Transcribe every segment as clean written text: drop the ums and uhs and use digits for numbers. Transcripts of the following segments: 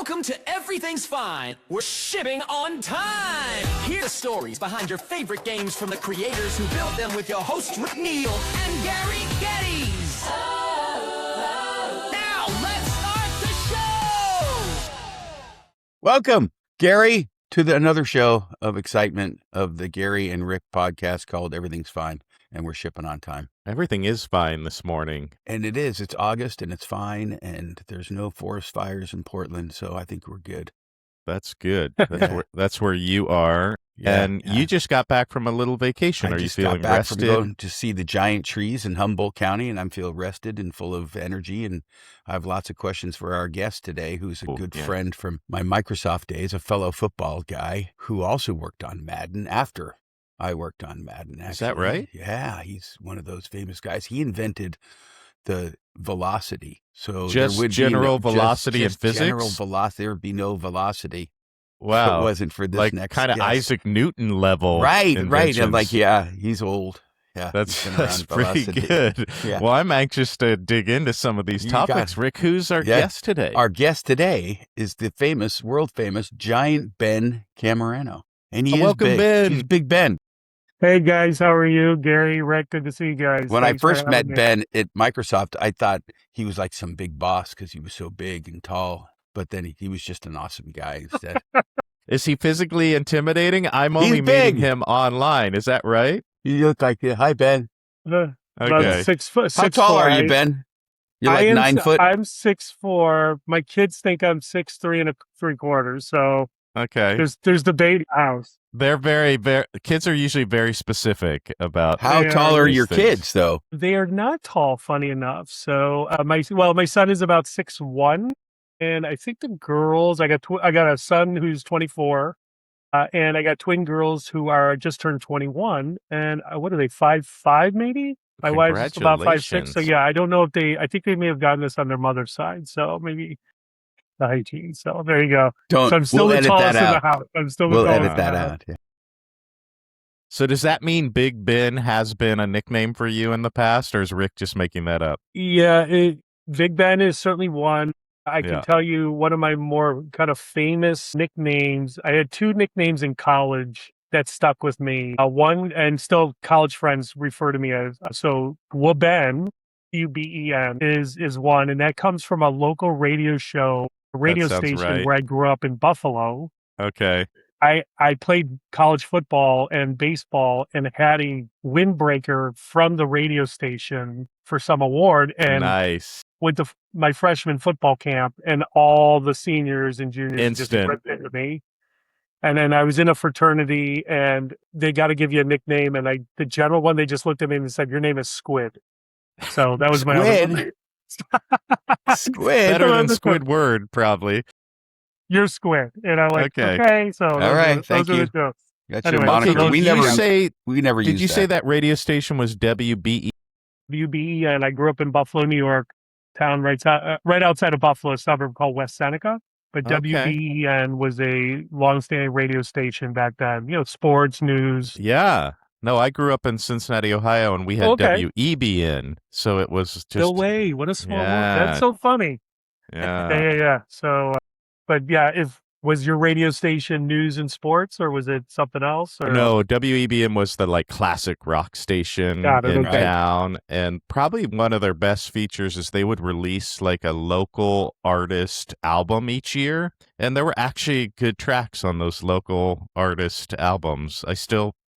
Welcome to Everything's Fine. We're shipping on time. Hear the stories behind your favorite games from the creators who built them with your hosts Rick Neal and Gary Geddes. Now let's start the show. Welcome, Gary, to another show of excitement of the Gary and Rick podcast called Everything's Fine, and we're shipping on time. Everything is fine this morning. And it is. It's August, and it's fine, and there's no forest fires in Portland, so I think we're good. That's good. That's where you are. Yeah, and yeah. you just got back from a little vacation. Are you feeling rested? From going to see the giant trees in Humboldt County, and I'm feel rested and full of energy. And I have lots of questions for our guest today, who's a good friend from my Microsoft days, a fellow football guy who also worked on Madden after I worked on Madden. Actually. Is that right? Yeah, he's one of those famous guys. He invented the velocity. So just there would general be velocity in physics? General velocity. There would be no velocity. Wow. If it wasn't for this like next kind of guest. Isaac Newton level. Right. I'm inventions. like, yeah, he's old. Yeah, that's pretty velocity. good. Yeah. Well, I'm anxious to dig into some of these topics. Rick, who's our guest today? Our guest today is the famous, world famous giant Ben Cammarano. And he is welcome, big. Ben. He's Big Ben. Hey guys, how are you? Gary, Rick, good to see you guys. When Thanks I first for met having me. Ben at Microsoft, I thought he was like some big boss because he was so big and tall. But then he was just an awesome guy instead. Is he physically intimidating? I'm only meeting him online. Is that right? You look like, hi, Ben. Okay. About 6 foot. How tall are you, Ben? You're like 9 foot? I'm 6'4". My kids think I'm 6'3 3/4. So Okay. there's debate in the house. They're very kids are usually very specific about How tall are your things. kids, though? They are not tall, funny enough. So my son is about 6'1", and I think the girls, I got a son who's 24, and I got twin girls who are just turned 21, and what are they, 5'5" maybe? My wife's about 5'6". So yeah, I don't know if I think they may have gotten this on their mother's side. So maybe 19. So there you go. So I'm still the tallest in the house. I'm still the tallest. We'll edit that out. Yeah. So does that mean Big Ben has been a nickname for you in the past, or is Rick just making that up? Yeah, Big Ben is certainly one. I can tell you one of my more kind of famous nicknames. I had two nicknames in college that stuck with me. One, and still college friends refer to me as, so Wuben, UBEN, is one, and that comes from a local radio station right. where I grew up in Buffalo. Okay. I played college football and baseball and had a windbreaker from the radio station for some award, and nice. Went to my freshman football camp, and all the seniors and juniors just ripped into me. And then I was in a fraternity, and they got to give you a nickname, and the general one, they just looked at me and said, "Your name is Squid." So that was my other Squid. Better than Squidward, probably. You're Squid. And I'm like, okay. So all right, thank you. Got your moniker. We never used Did you say that radio station was WBE? WBE, and I grew up in Buffalo, New York, town right outside of Buffalo, a suburb called West Seneca. But WBEN was a long-standing radio station back then. Sports, news. Yeah. No, I grew up in Cincinnati, Ohio, and we had WEBN. So it was just... No way. What a small world. That's so funny. Yeah. So, but yeah, was your radio station news and sports, or was it something else? Or? No, WEBM was the classic rock station in town, and probably one of their best features is they would release a local artist album each year, and there were actually good tracks on those local artist albums.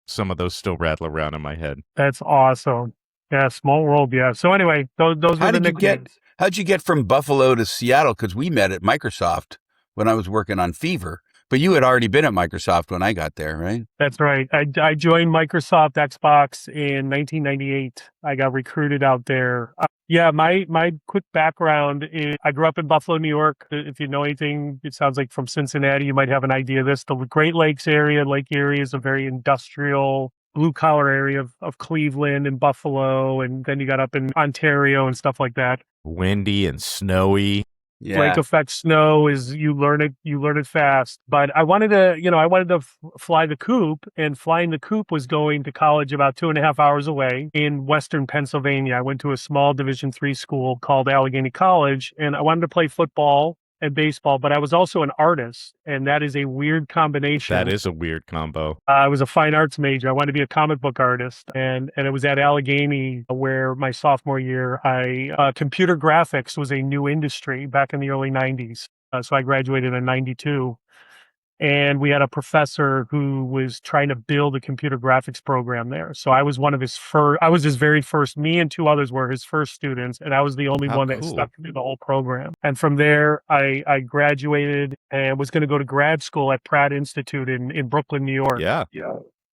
Some of those still rattle around in my head. That's awesome. Yeah, small world. Yeah. So anyway, those were the nicknames. How'd you get from Buffalo to Seattle? Because we met at Microsoft when I was working on Fever, but you had already been at Microsoft when I got there, right? That's right. I joined Microsoft Xbox in 1998. I got recruited out there. My quick background is I grew up in Buffalo, New York. If you know anything, it sounds like from Cincinnati, you might have an idea of this. The Great Lakes area, Lake Erie, is a very industrial, blue-collar area of Cleveland and Buffalo, and then you got up in Ontario and stuff like that. Windy and snowy. Yeah. Lake effect snow is you learn it fast. But I wanted to fly the coop, and flying the coop was going to college about 2.5 hours away in Western Pennsylvania. I went to a small Division III school called Allegheny College, and I wanted to play football and baseball, but I was also an artist, and that is a weird combination. That is a weird combo. I was a fine arts major. I wanted to be a comic book artist, and it was at Allegheny where my sophomore year, computer graphics was a new industry back in the early 90s. So I graduated in 92. And we had a professor who was trying to build a computer graphics program there. So I was one of his very first, me and two others were his first students, and I was the only one that stuck through the whole program. And from there, I graduated and was going to go to grad school at Pratt Institute in Brooklyn, New York. Yeah.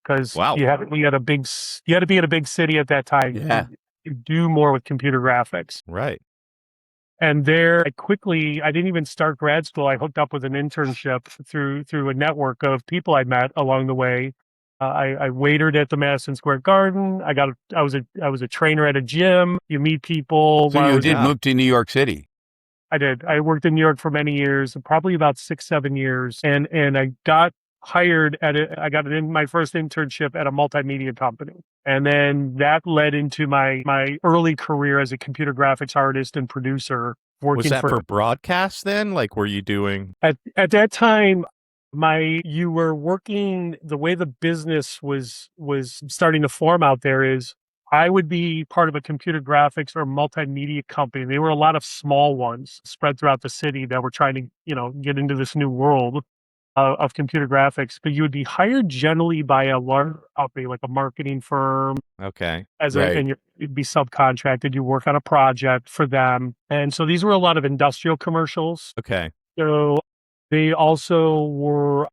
Because you had to be in a big city at that time. Yeah. To do more with computer graphics. Right. And there, I didn't even start grad school. I hooked up with an internship through a network of people I met along the way. I waitered at the Madison Square Garden. I was a trainer at a gym. You meet people. So you did move to New York City. I did. I worked in New York for many years, probably about 6-7 years. And I got hired I got in my first internship at a multimedia company. And then that led into my early career as a computer graphics artist and producer. Was that for broadcast then? Like, were you doing? At that time, you were working, the way the business was starting to form out there is I would be part of a computer graphics or multimedia company. There were a lot of small ones spread throughout the city that were trying to, get into this new world of computer graphics, but you would be hired generally by a large company, like a marketing firm. Okay. And you'd be subcontracted. You work on a project for them. And so these were a lot of industrial commercials. Okay. So they also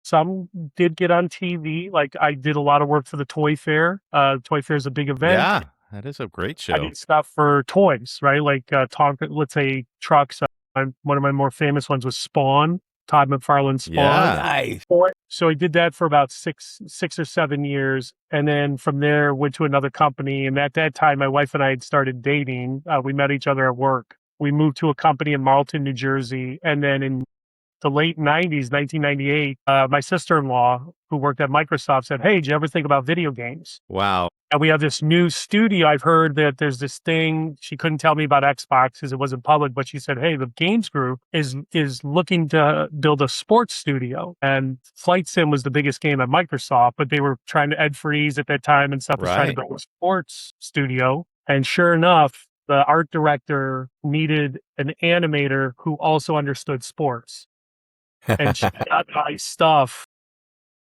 some did get on TV. Like I did a lot of work for the Toy Fair. Toy Fair is a big event. Yeah, that is a great show. I did stuff for toys, right? Like let's say trucks. One of my more famous ones was Spawn. Todd McFarlane's Spawn. Yeah, nice. So I did that for about six or 7 years. And then from there, went to another company. And at that time, my wife and I had started dating. We met each other at work. We moved to a company in Marlton, New Jersey. And then in the late 90s, 1998, my sister-in-law, who worked at Microsoft, said, "Hey, did you ever think about video games?" Wow. And we have this new studio. I've heard that there's this thing. She couldn't tell me about Xbox because it wasn't public, but she said, "Hey, the games group is looking to build a sports studio." And Flight Sim was the biggest game at Microsoft, but they were trying to Ed Freeze at that time and stuff was trying to build a sports studio. And sure enough, the art director needed an animator who also understood sports. And she got my stuff.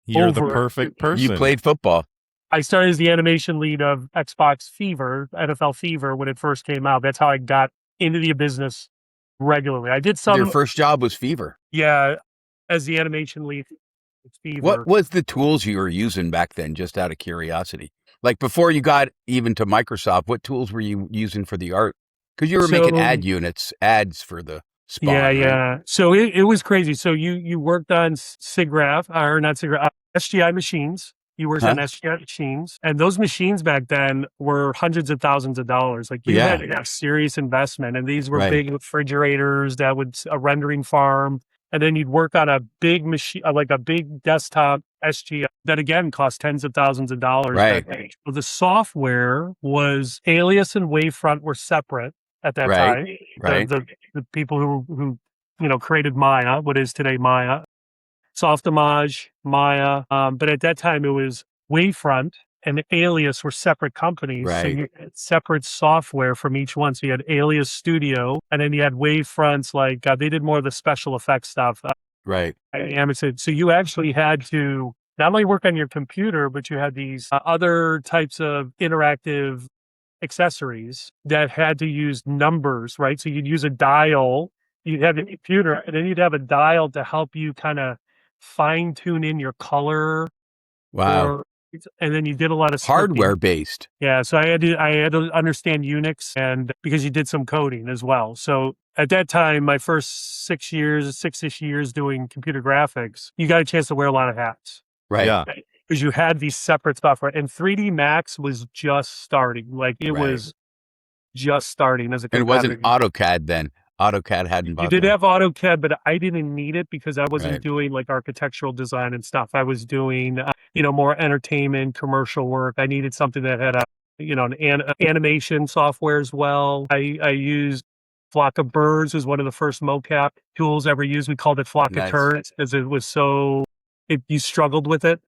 You're the perfect person. You played football. I started as the animation lead of Xbox Fever, NFL Fever, when it first came out. That's how I got into the business regularly. I did some. Your first job was Fever. Yeah, as the animation lead. Fever. What was the tools you were using back then, just out of curiosity? Like before you got even to Microsoft, what tools were you using for the art? Because you were making ads for the Spawn. Yeah, right? yeah. So it was crazy. So you worked on SGI machines. You worked on SGI machines, and those machines back then were hundreds of thousands of dollars. Like you had to have serious investment, and these were big refrigerators that would a rendering farm, and then you'd work on a big machine, like a big desktop SGI that again cost tens of thousands of dollars. Right. Well, the software was Alias and Wavefront were separate at that time. Right. The people who created Maya, what is today Maya. Softimage, Maya, but at that time it was Wavefront and Alias were separate companies. Right. So you had separate software from each one. So you had Alias Studio, and then you had Wavefronts, like they did more of the special effects stuff. Right. So you actually had to not only work on your computer, but you had these other types of interactive accessories that had to use numbers, right? So you'd use a dial, you'd have a computer, and then you'd have a dial to help you kind of fine tune in your color. Wow. And then you did a lot of hardware based. Yeah. So I had to understand Unix, and because you did some coding as well. So at that time, my first 6-ish years doing computer graphics, you got a chance to wear a lot of hats. Right. Yeah. Because you had these separate software, and 3D Max was just starting. Like it was just starting as a. And it wasn't AutoCAD then. AutoCAD hadn't. You did have AutoCAD, but I didn't need it because I wasn't doing like architectural design and stuff. I was doing, more entertainment, commercial work. I needed something that had an animation software as well. I used Flock of Birds was one of the first mocap tools ever used. We called it Flock of Turds because it was you struggled with it.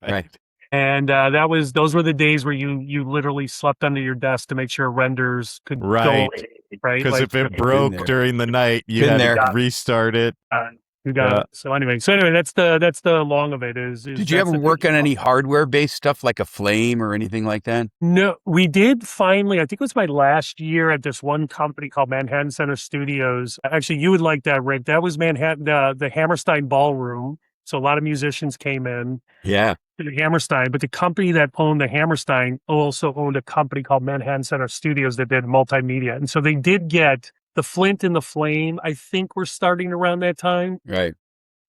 Right. And those were the days where you literally slept under your desk to make sure renders could go, right? Because if it broke during the night, you had to restart it. You got it. So anyway, that's the long of it. Did you ever work on any hardware-based stuff like a flame or anything like that? No, we did finally. I think it was my last year at this one company called Manhattan Center Studios. Actually, you would like that, Rick. That was Manhattan, the Hammerstein Ballroom. So a lot of musicians came in. Yeah. To the Hammerstein, but the company that owned the Hammerstein also owned a company called Manhattan Center Studios that did multimedia. And so they did get the Flint and the Flame, I think we're starting around that time. Right.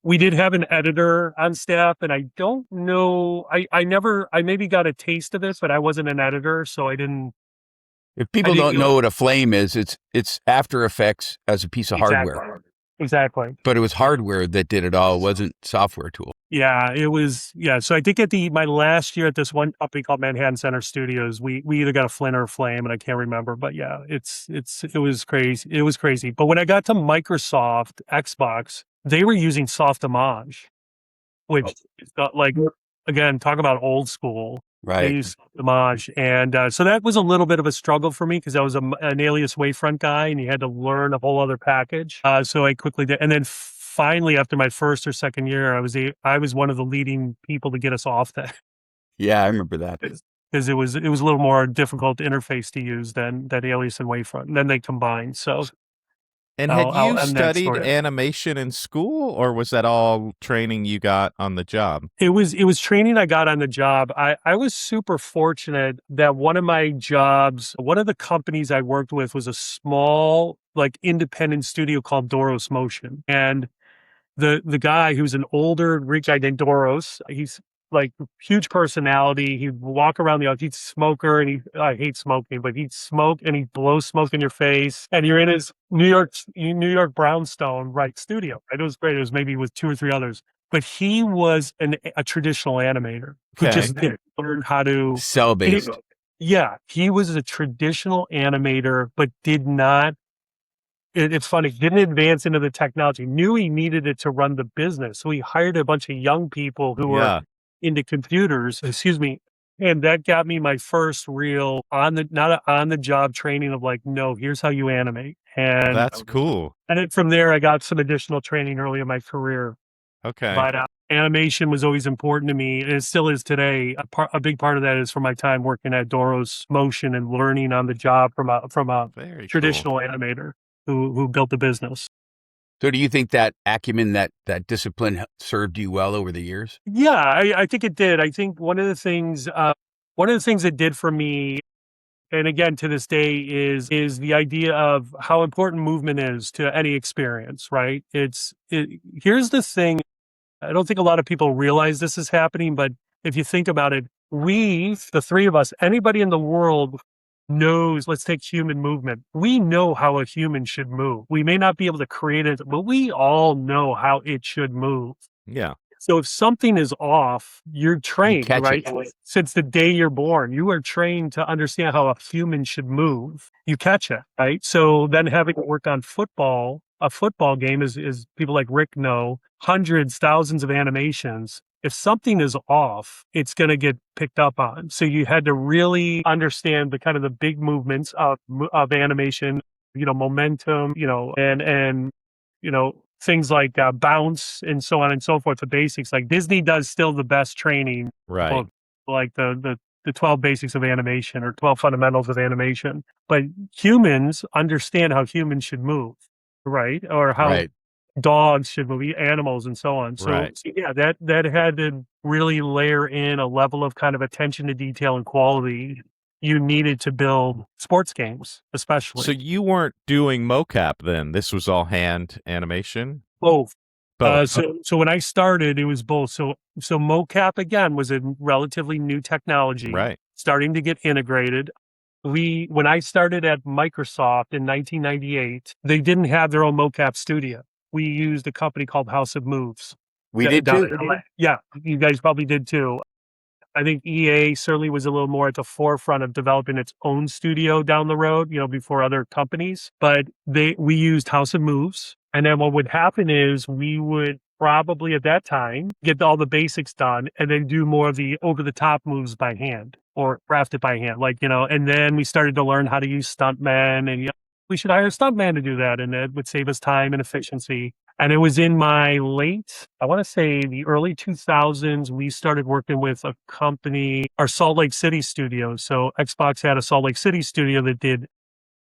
We did have an editor on staff, and I don't know, I maybe got a taste of this, but I wasn't an editor, so I didn't. If people don't know what a flame is, it's After Effects as a piece of hardware. Exactly. But it was hardware that did it all. It wasn't software tool. Yeah, it was. Yeah. So I think at my last year at this one company called Manhattan Center Studios, we either got a Flint or a Flame, and I can't remember, but yeah, it was crazy. It was crazy. But when I got to Microsoft Xbox, they were using Softimage, which is like, again, talk about old school. Right. They used Softimage. And so that was a little bit of a struggle for me because I was an Alias Wavefront guy and you had to learn a whole other package. So I quickly did. And then finally, after my first or second year, I was one of the leading people to get us off that. Yeah, I remember that. Because it was a little more difficult interface to use than Alias and Wavefront. And then they combined. So. And had you studied animation in school, or was that all training you got on the job? It was training I got on the job. I was super fortunate that one of the companies I worked with was a small, like, independent studio called Doros Motion. And the guy who's an older Greek guy named Doros, he's like huge personality. He'd walk around the office, he'd smoker, and I hate smoking, but he'd smoke and he'd blow smoke in your face. And you're in his New York brownstone, studio. Right? It was great. It was maybe with 2 or 3 others. But he was a traditional animator who just didn't learn how to cell-based. Yeah, he was a traditional animator, but did not. It's funny, didn't advance into the technology, knew he needed it to run the business. So he hired a bunch of young people who were into computers, and that got me my first real not on the job training of like, no, here's how you animate. And that's cool. And then from there, I got some additional training early in my career. Okay. But animation was always important to me, and it still is today. A big part of that is from my time working at Doros Motion and learning on the job from a traditional animator who built the business. So do you think that acumen, that discipline served you well over the years? Yeah, I think it did. I think one of the things it did for me, and again to this day, is the idea of how important movement is to any experience, right? Here's the thing. I don't think a lot of people realize this is happening, but if you think about it, the three of us, anybody in the world knows, let's take human movement. We know how a human should move. We may not be able to create it, but we all know how it should move. Yeah. So if something is off, you're trained, right? Since the day you're born, you are trained to understand how a human should move. You catch it, right? So then having to work on a football game is people like Rick know, hundreds, thousands of animations. If something is off, it's going to get picked up on. So you had to really understand the kind of the big movements of animation, momentum, and things like bounce and so on and so forth. The basics, like Disney does still the best training, right? Like the 12 basics of animation or 12 fundamentals of animation. But humans understand how humans should move, right? Or how dogs should move, animals, and so on. So yeah, that had to really layer in a level of kind of attention to detail and quality you needed to build sports games, especially. So you weren't doing mocap then? This was all hand animation? Both. So when I started, it was both. So mocap, again, was a relatively new technology, right? Starting to get integrated. When I started at Microsoft in 1998, they didn't have their own mocap studio. We used a company called House of Moves. We did too. Yeah, you guys probably did too. I think EA certainly was a little more at the forefront of developing its own studio down the road, before other companies. But we used House of Moves. And then what would happen is we would probably at that time get all the basics done and then do more of the over-the-top moves by hand or craft it by hand. And then we started to learn how to use stuntmen, and we should hire a stuntman to do that. And that would save us time and efficiency. And it was in my I want to say the early 2000s, we started working with a company, our Salt Lake City studio. So Xbox had a Salt Lake City studio that did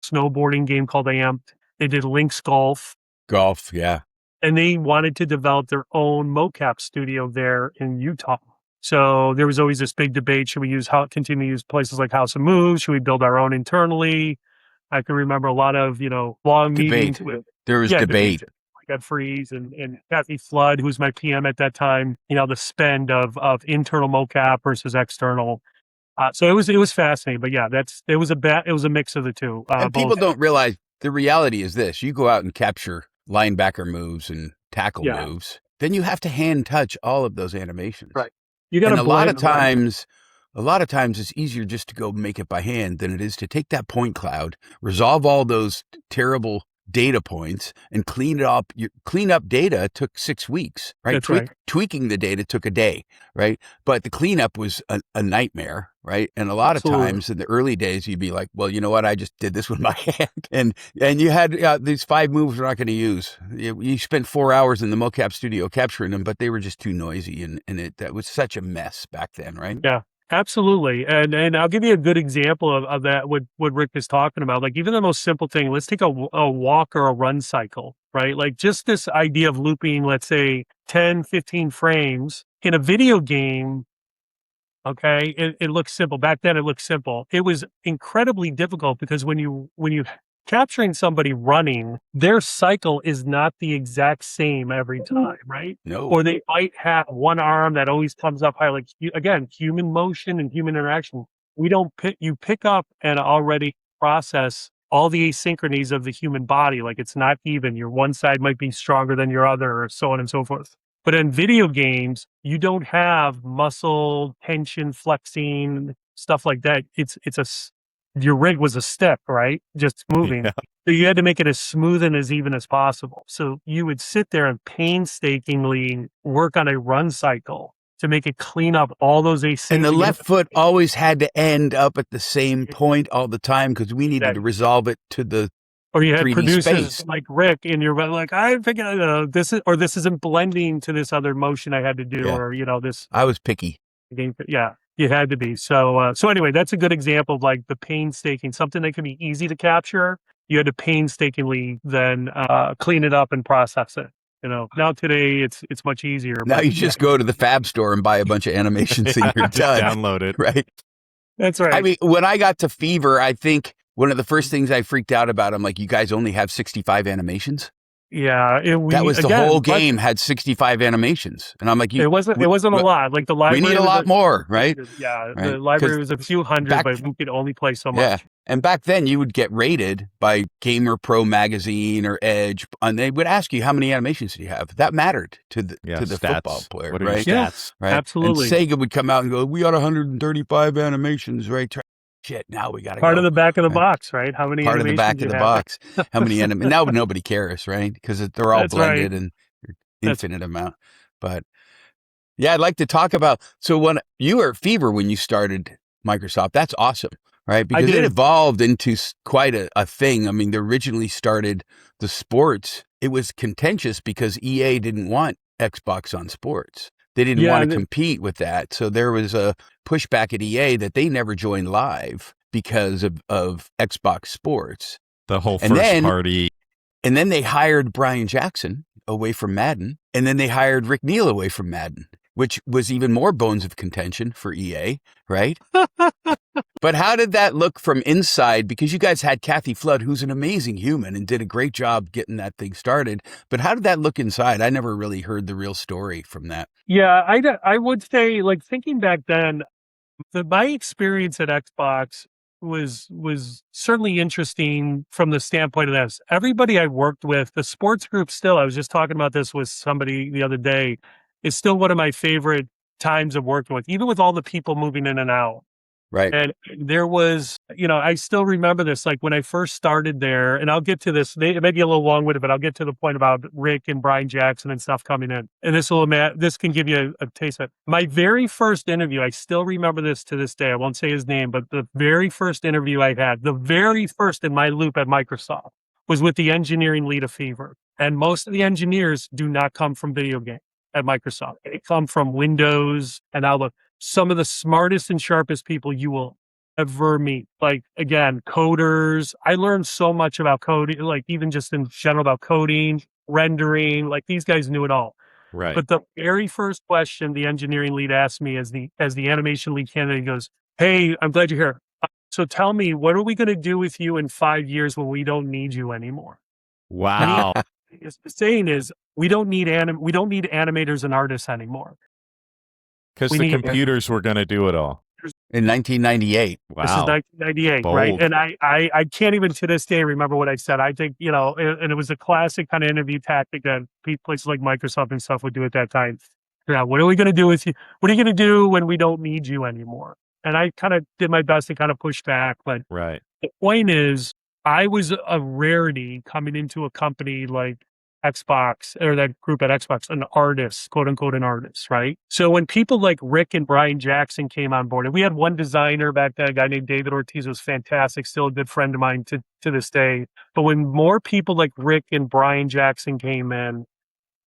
snowboarding game called Amped. They did Lynx Golf. Golf, yeah. And they wanted to develop their own mocap studio there in Utah. So there was always this big debate. Should we continue to use places like House of Moves? Should we build our own internally? I can remember a lot of, long meetings. There was debate. Got Freeze and Kathy Flood, who was my PM at that time, the spend of internal mocap versus external. So it was fascinating, but yeah, it was a mix of the two. And people don't realize the reality is this: you go out and capture linebacker moves and tackle moves, then you have to hand touch all of those animations. Right. You got a lot of times it's easier just to go make it by hand than it is to take that point cloud, resolve all those terrible data points and clean it up. Clean up data took 6 weeks, right? That's right. Tweaking the data took a day, right? But the cleanup was a nightmare, right? And a lot of times in the early days, you'd be like, well, you know what? I just did this with my hand. And you had these 5 moves we're not going to use. You spent 4 hours in the mocap studio capturing them, but they were just too noisy. And that was such a mess back then, right? Yeah. Absolutely. And I'll give you a good example of that, what Rick is talking about. Like even the most simple thing, let's take a walk or a run cycle, right? Like just this idea of looping, let's say 10, 15 frames in a video game. Okay. It looks simple. Back then it looked simple. It was incredibly difficult because when you capturing somebody running, their cycle is not the exact same every time, right? No. Or they might have one arm that always comes up high. Like again, human motion and human interaction. You pick up and already process all the asynchronies of the human body. Like it's not even. Your one side might be stronger than your other, or so on and so forth. But in video games, you don't have muscle tension, flexing, stuff like that. Your rig was a stick, right? Just moving. Yeah. So you had to make it as smooth and as even as possible. So you would sit there and painstakingly work on a run cycle to make it clean up all those asynchronous. And the left foot always had to end up at the same point all the time because we needed to resolve it to the or you had 3D producers space. like Rick, and you're like, I think this isn't blending to this other motion I had to do, or this. I was picky. Yeah. You had to be. So anyway, that's a good example of like the painstaking, something that can be easy to capture. You had to painstakingly then clean it up and process it. Now today it's much easier. Now you just go to the Fab store and buy a bunch of animations and you're done. Download it. Right. That's right. I mean, when I got to Fever, I think one of the first things I freaked out about, I'm like, you guys only have 65 animations? Yeah, that was the whole game had 65 animations, and I'm like, it wasn't a lot. Like the library, we need a lot more, right? Yeah, right? The library was a few hundred, but we could only play so much. Yeah, and back then you would get rated by Gamer Pro magazine or Edge, and they would ask you how many animations do you have. That mattered to the stats. Football player, what are right? Your stats? Yeah, right? Absolutely. And Sega would come out and go, "We got 135 animations, right?" Shit, now we got to part of the back of the box, right? How many part of the back of the box? How many now nobody cares, right? Because they're all That's blended right. and infinite amount. But yeah, I'd like to talk about. So when you were at Fever when you started Microsoft, that's awesome, right? Because it evolved into quite a thing. I mean, they originally started the sports. It was contentious because EA didn't want Xbox on sports. They didn't want to compete with that. So there was a pushback at EA that they never joined live because of Xbox Sports. The whole first party. And then they hired Brian Jackson away from Madden. And then they hired Rick Neal away from Madden, which was even more bones of contention for EA, right? But how did that look from inside? Because you guys had Kathy Flood, who's an amazing human and did a great job getting that thing started. But how did that look inside? I never really heard the real story from that. Yeah, I would say, like, thinking back then, my experience at Xbox was certainly interesting from the standpoint of this. Everybody I worked with, the sports group still, I was just talking about this with somebody the other day, is still one of my favorite times of working with, even with all the people moving in and out. Right. And there was, I still remember this, like when I first started there, and I'll get to this, it may be a little long-winded, but I'll get to the point about Rick and Brian Jackson and stuff coming in. And this can give you a taste of it. My very first interview, I still remember this to this day. I won't say his name, but the very first interview I had, the very first in my loop at Microsoft, was with the engineering lead of Fever. And most of the engineers do not come from video games at Microsoft. They come from Windows and Outlook. Some of the smartest and sharpest people you will ever meet. Like, again, coders. I learned so much about coding, like even just in general about coding, rendering, like these guys knew it all. Right. But the very first question the engineering lead asked me as the animation lead candidate, he goes, "Hey, I'm glad you're here. So tell me, what are we going to do with you in 5 years when we don't need you anymore?" Wow. The saying is, we don't need animators and artists anymore. Because the computers were going to do it all. In 1998. Wow. This is 1998, Bold. right? And I can't even to this day remember what I said. I think, and it was a classic kind of interview tactic that places like Microsoft and stuff would do at that time. Yeah, what are we going to do with you? What are you going to do when we don't need you anymore? And I kind of did my best to kind of push back. But right. The point is, I was a rarity coming into a company like Xbox, or that group at Xbox, an artist, quote unquote, an artist, right? So when people like Rick and Brian Jackson came on board, and we had one designer back then, a guy named David Ortiz, was fantastic, still a good friend of mine to this day. But when more people like Rick and Brian Jackson came in,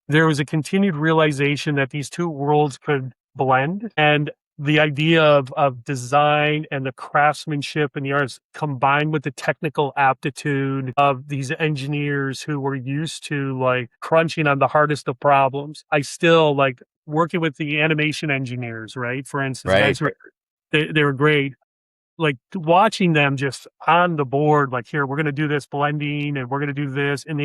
there was a continued realization that these two worlds could blend. And the idea of design and the craftsmanship and the arts combined with the technical aptitude of these engineers who were used to like crunching on the hardest of problems. I still like working with the animation engineers, right? For instance, right. They were great. Like watching them just on the board, like, here, we're going to do this blending and we're going to do this. And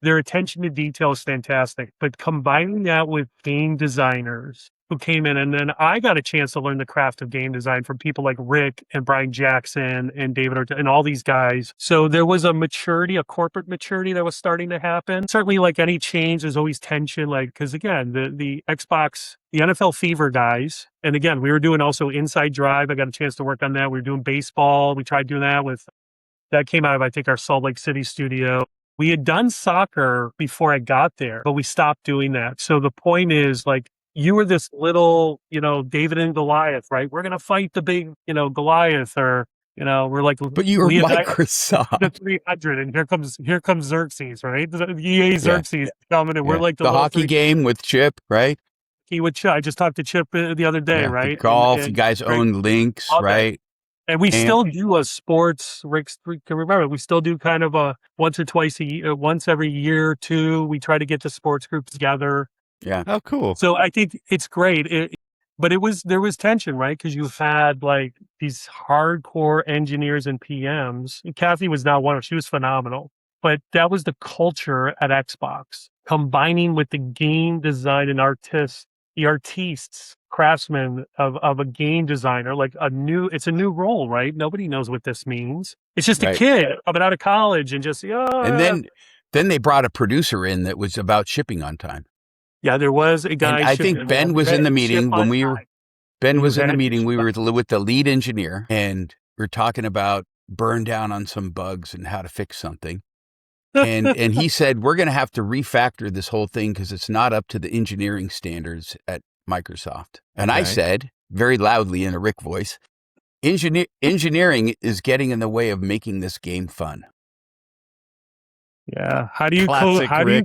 their attention to detail is fantastic. But combining that with game designers who came in, and then I got a chance to learn the craft of game design from people like Rick and Brian Jackson and David Ortiz and all these guys. So there was a maturity, a corporate maturity that was starting to happen. Certainly, like any change, there's always tension, like, because again, the Xbox, the NFL Fever guys, and again, we were doing also Inside Drive. I got a chance to work on that. We were doing baseball. We tried doing that came out of, I think, our Salt Lake City studio. We had done soccer before I got there, but we stopped doing that. So the point is, like, you were this little, David and Goliath, right? We're going to fight the big, Goliath, or, we're like, but you were Microsoft. The 300, and here comes Xerxes, right? The EA Xerxes coming, and we're like the hockey game with Chip, right? With Chip. I just talked to Chip the other day, right? The golf, you guys own Lynx, right? And we still do a sports, Rick can remember, we still do kind of a once every year or two. We try to get the sports group together. Yeah. Oh, cool. So I think it's great. But there was tension, right? Because you had like these hardcore engineers and PMs. And Kathy was not one of them. She was phenomenal. But that was the culture at Xbox, combining with the game design and the artistes, craftsmen of a game designer, like it's a new role, right? Nobody knows what this means. It's just a kid coming out of college and just, And then they brought a producer in that was about shipping on time. Yeah, there was a guy. And I think Ben was in the meeting when we were. Ben was in the meeting. We were with the lead engineer, and we were talking about burn down on some bugs and how to fix something. And he said, we're going to have to refactor this whole thing because it's not up to the engineering standards at Microsoft. And I said, very loudly in a Rick voice, engineering is getting in the way of making this game fun. Yeah. How do you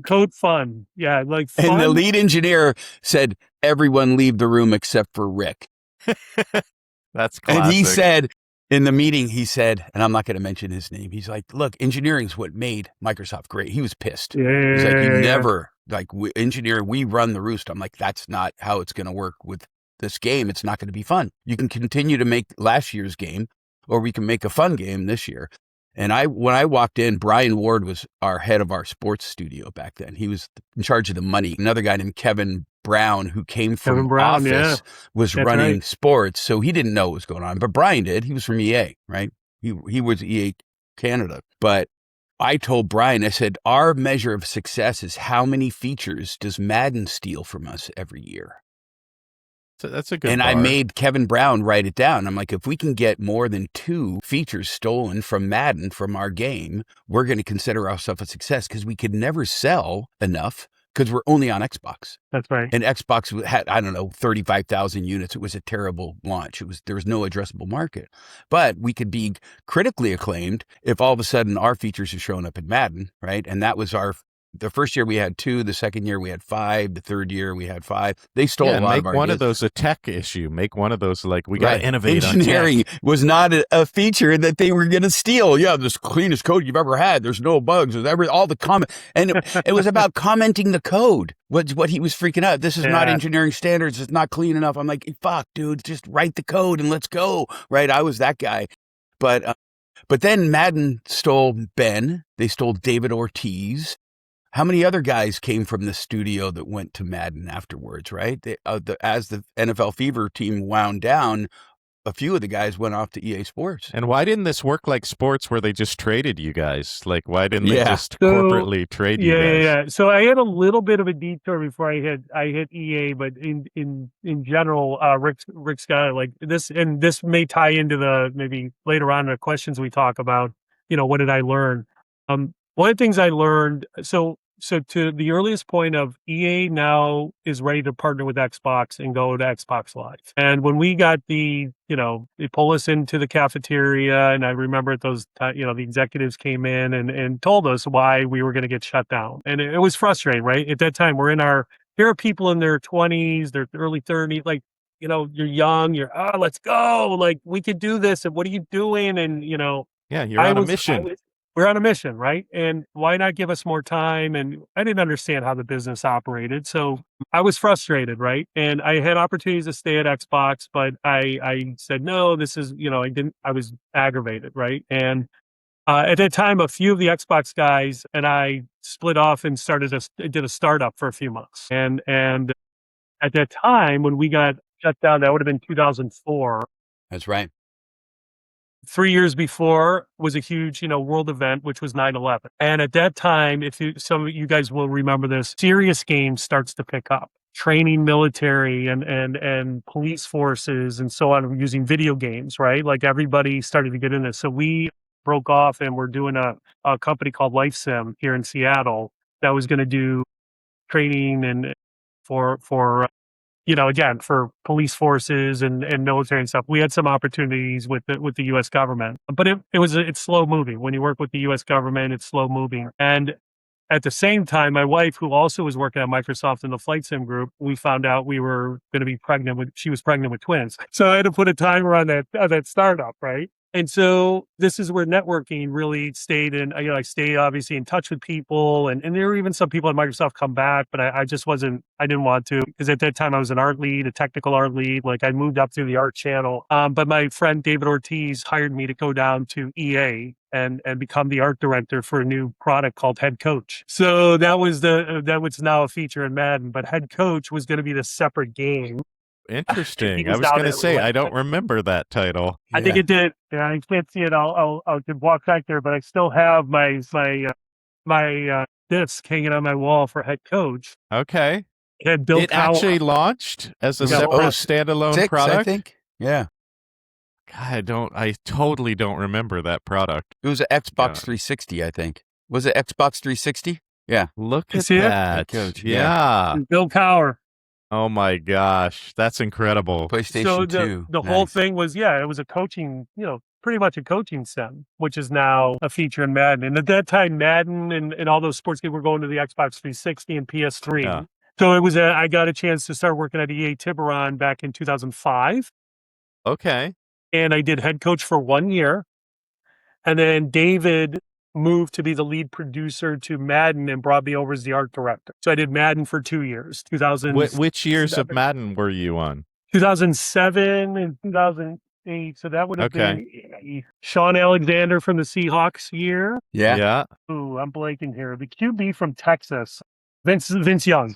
code fun? Yeah, like fun. And the lead engineer said, everyone leave the room except for Rick. That's classic. And he said, in the meeting, he said, and I'm not going to mention his name, he's like, look, engineering's what made Microsoft great. He was pissed. Yeah, he's like, never, like, we run the roost. I'm like, that's not how it's going to work with this game. It's not going to be fun. You can continue to make last year's game, or we can make a fun game this year. And when I walked in, Brian Ward was our head of our sports studio back then. He was in charge of the money. Another guy named Kevin Brown, who came from Office, was running sports. So he didn't know what was going on, but Brian did. He was from EA, right? He was EA Canada. But I told Brian, I said, our measure of success is how many features does Madden steal from us every year? So that's a good And bar. I made Kevin Brown write it down. I'm like, if we can get more than 2 features stolen from Madden from our game, we're going to consider ourselves a success because we could never sell enough because we're only on Xbox. That's right. And Xbox had, I don't know, 35,000 units. It was a terrible launch. There was no addressable market. But we could be critically acclaimed if all of a sudden our features are showing up in Madden, right? And that was the first year we had 2, the second year we had 5, the third year we had 5. They stole a lot of our Make one business. of those a tech issue. Make one of those like, we got to innovate Engineering on tech. was not a feature that they were going to steal. Yeah, this cleanest code you've ever had. There's no bugs. There's all the comment. And it was about commenting the code. What he was freaking out. This is not engineering standards. It's not clean enough. I'm like, fuck, dude, just write the code and let's go. Right? I was that guy. But then Madden stole Ben. They stole David Ortiz. How many other guys came from the studio that went to Madden afterwards, right? As the NFL Fever team wound down, a few of the guys went off to EA Sports. And why didn't this work like sports where they just traded you guys? Like, why didn't they just corporately trade you guys? Yeah. So I had a little bit of a detour before I hit EA, but in general, Rick's got like this, and this may tie into the maybe later on the questions we talk about. What did I learn? One of the things I learned, so to the earliest point of EA now is ready to partner with Xbox and go to Xbox Live. And when we got they pull us into the cafeteria, and I remember the executives came in and told us why we were going to get shut down. And it was frustrating, right? At that time, here are people in their 20s, their early 30s, like, you're young, let's go. Like, we could do this. And what are you doing? And, yeah, you're on a mission. We're on a mission, right? And why not give us more time? And I didn't understand how the business operated. So I was frustrated, right? And I had opportunities to stay at Xbox, but I said, no, this is, I was aggravated, right? And at that time, a few of the Xbox guys and I split off and did a startup for a few months. And at that time, when we got shut down, that would have been 2004. That's right. 3 years before was a huge, world event, which was 9/11. And at that time, some of you guys will remember this, serious games starts to pick up. Training military and police forces and so on using video games, right? Like everybody started to get in this. So we broke off and we're doing a company called LifeSim here in Seattle that was going to do training and for again, for police forces and military and stuff. We had some opportunities with the U.S. government, but it's slow moving. When you work with the U.S. government, it's slow moving. And at the same time, my wife, who also was working at Microsoft in the flight sim group, we found out we were going to be she was pregnant with twins. So I had to put a timer on that startup, right? And so this is where networking really stayed in. I stayed obviously in touch with people, and there were even some people at Microsoft come back, but I just I didn't want to, because at that time I was an art lead, a technical art lead. Like I moved up through the art channel. But my friend David Ortiz hired me to go down to EA and become the art director for a new product called Head Coach. So that was now a feature in Madden, but Head Coach was going to be the separate game. Interesting. I was going to say, I don't remember that title. I think it did. Yeah, I can't see it. I'll walk back there, but I still have my disc hanging on my wall for Head Coach. Okay. It actually launched as a separate standalone product, I think. Yeah. God, I totally don't remember that product. It was an Xbox 360, I think. Was it Xbox 360? Yeah. Look at that. Coach. Yeah. Bill Cower. Oh my gosh, that's incredible. PlayStation 2. The whole thing was, it was a coaching, pretty much a coaching sim, which is now a feature in Madden. And at that time, Madden and all those sports games were going to the Xbox 360 and PS3. Yeah. So I got a chance to start working at EA Tiburon back in 2005. Okay. And I did Head Coach for 1 year. And then David moved to be the lead producer to Madden and brought me over as the art director. So I did Madden for 2 years. Which years of Madden were you on? 2007 and 2008. So that would have been Sean Alexander from the Seahawks year. Yeah. Ooh, I'm blanking here. The QB from Texas, Vince Young.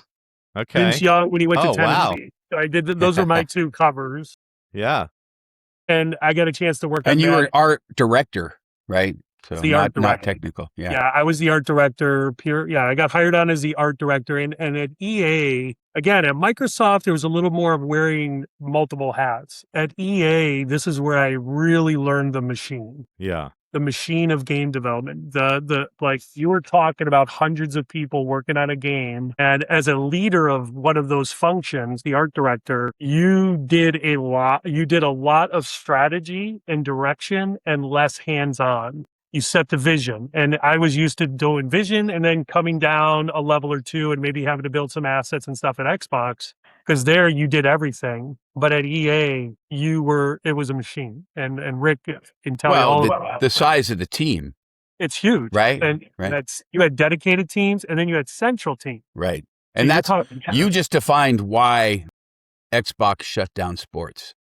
Okay. Vince Young when he went to Tennessee. Wow. So I did. Those are my 2 covers. Yeah. And I got a chance to work on And you were art director, right? So the art not director. technical. Yeah. Yeah, I was the art director. I got hired on as the art director, and at EA, again, at Microsoft, there was a little more of wearing multiple hats. At EA, this is where I really learned the machine. Yeah. The machine of game development. Like you were talking about hundreds of people working on a game. And as a leader of one of those functions, the art director, you did a lot of strategy and direction and less hands-on. You set the vision. And I was used to doing vision and then coming down a level or two and maybe having to build some assets and stuff at Xbox. Because there you did everything. But at EA, it was a machine. And Rick can tell you all about the size of the team. It's huge. Right. And right. You had dedicated teams and then you had central teams. Right. And you just defined why Xbox shut down sports.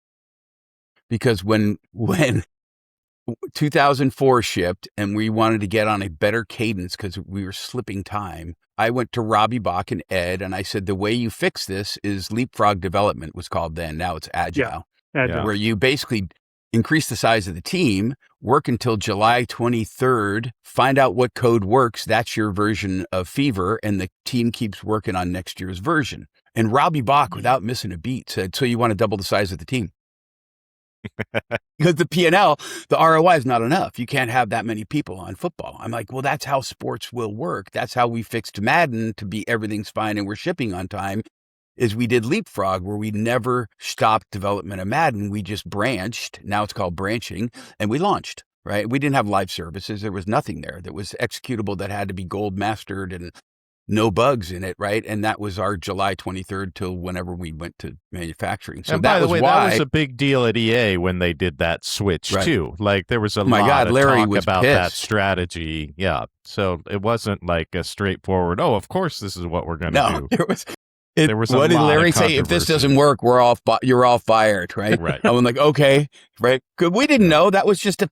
Because when 2004 shipped and we wanted to get on a better cadence because we were slipping time, I went to Robbie Bach and Ed and I said, the way you fix this is leapfrog development was called then. Now it's agile, where you basically increase the size of the team, work until July 23rd, find out what code works. That's your version of Fever. And the team keeps working on next year's version. And Robbie Bach, without missing a beat, said, so you want to double the size of the team? Because the P&L, the ROI is not enough. You can't have that many people on football. I'm like, well, that's how sports will work. That's how we fixed Madden to be everything's fine and we're shipping on time, is we did Leapfrog, where we never stopped development of Madden. We just branched. Now it's called branching, and we launched, right? We didn't have live services. There was nothing there. There was executable that had to be gold mastered and no bugs in it, right? And that was our July 23rd till whenever we went to manufacturing. So and by the way, that was a big deal at EA when they did that switch too. Like there was a lot of talk about that strategy. Yeah. So it wasn't like a straightforward, oh, of course this is what we're going to do. There was what did Larry say? If this doesn't work, you're all fired, right? Right. I'm like, okay, right. Good. We didn't know. That was just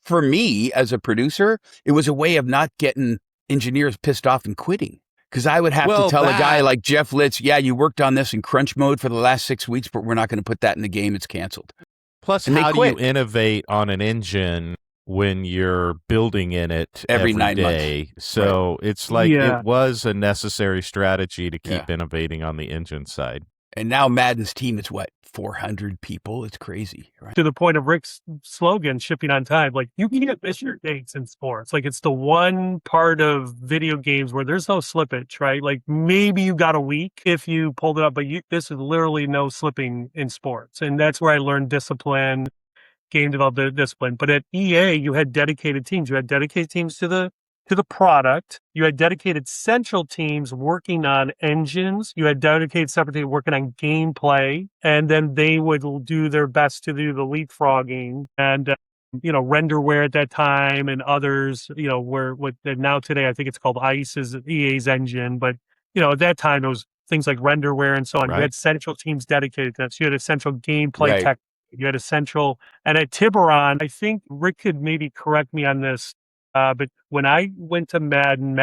for me as a producer, it was a way of not getting engineers pissed off and quitting, because I would have to tell a guy like Jeff Litz, yeah, you worked on this in crunch mode for the last 6 weeks, but we're not going to put that in the game. It's canceled. Plus, how do you innovate on an engine when you're building in it every 9 day? months. So it's like it was a necessary strategy to keep innovating on the engine side. And now Madden's team is 400 people. It's crazy, right? To the point of Rick's slogan, shipping on time. Like, you can't miss your dates in sports. Like, it's the one part of video games where there's no slippage, right? Like, maybe you got a week if you pulled it up, but this is literally no slipping in sports. And that's where I learned discipline, game development discipline. But at EA, you had dedicated teams. You had dedicated teams to the product. You had dedicated central teams working on engines. You had dedicated separate teams working on gameplay. And then they would do their best to do the leapfrogging and, Renderware at that time and others, now today, I think it's called ICE is EA's engine. But, at that time, it was things like Renderware and so on. Right. You had central teams dedicated to that. So you had a central gameplay tech. You had a central, and at Tiburon, I think Rick could maybe correct me on this. But when I went to Madden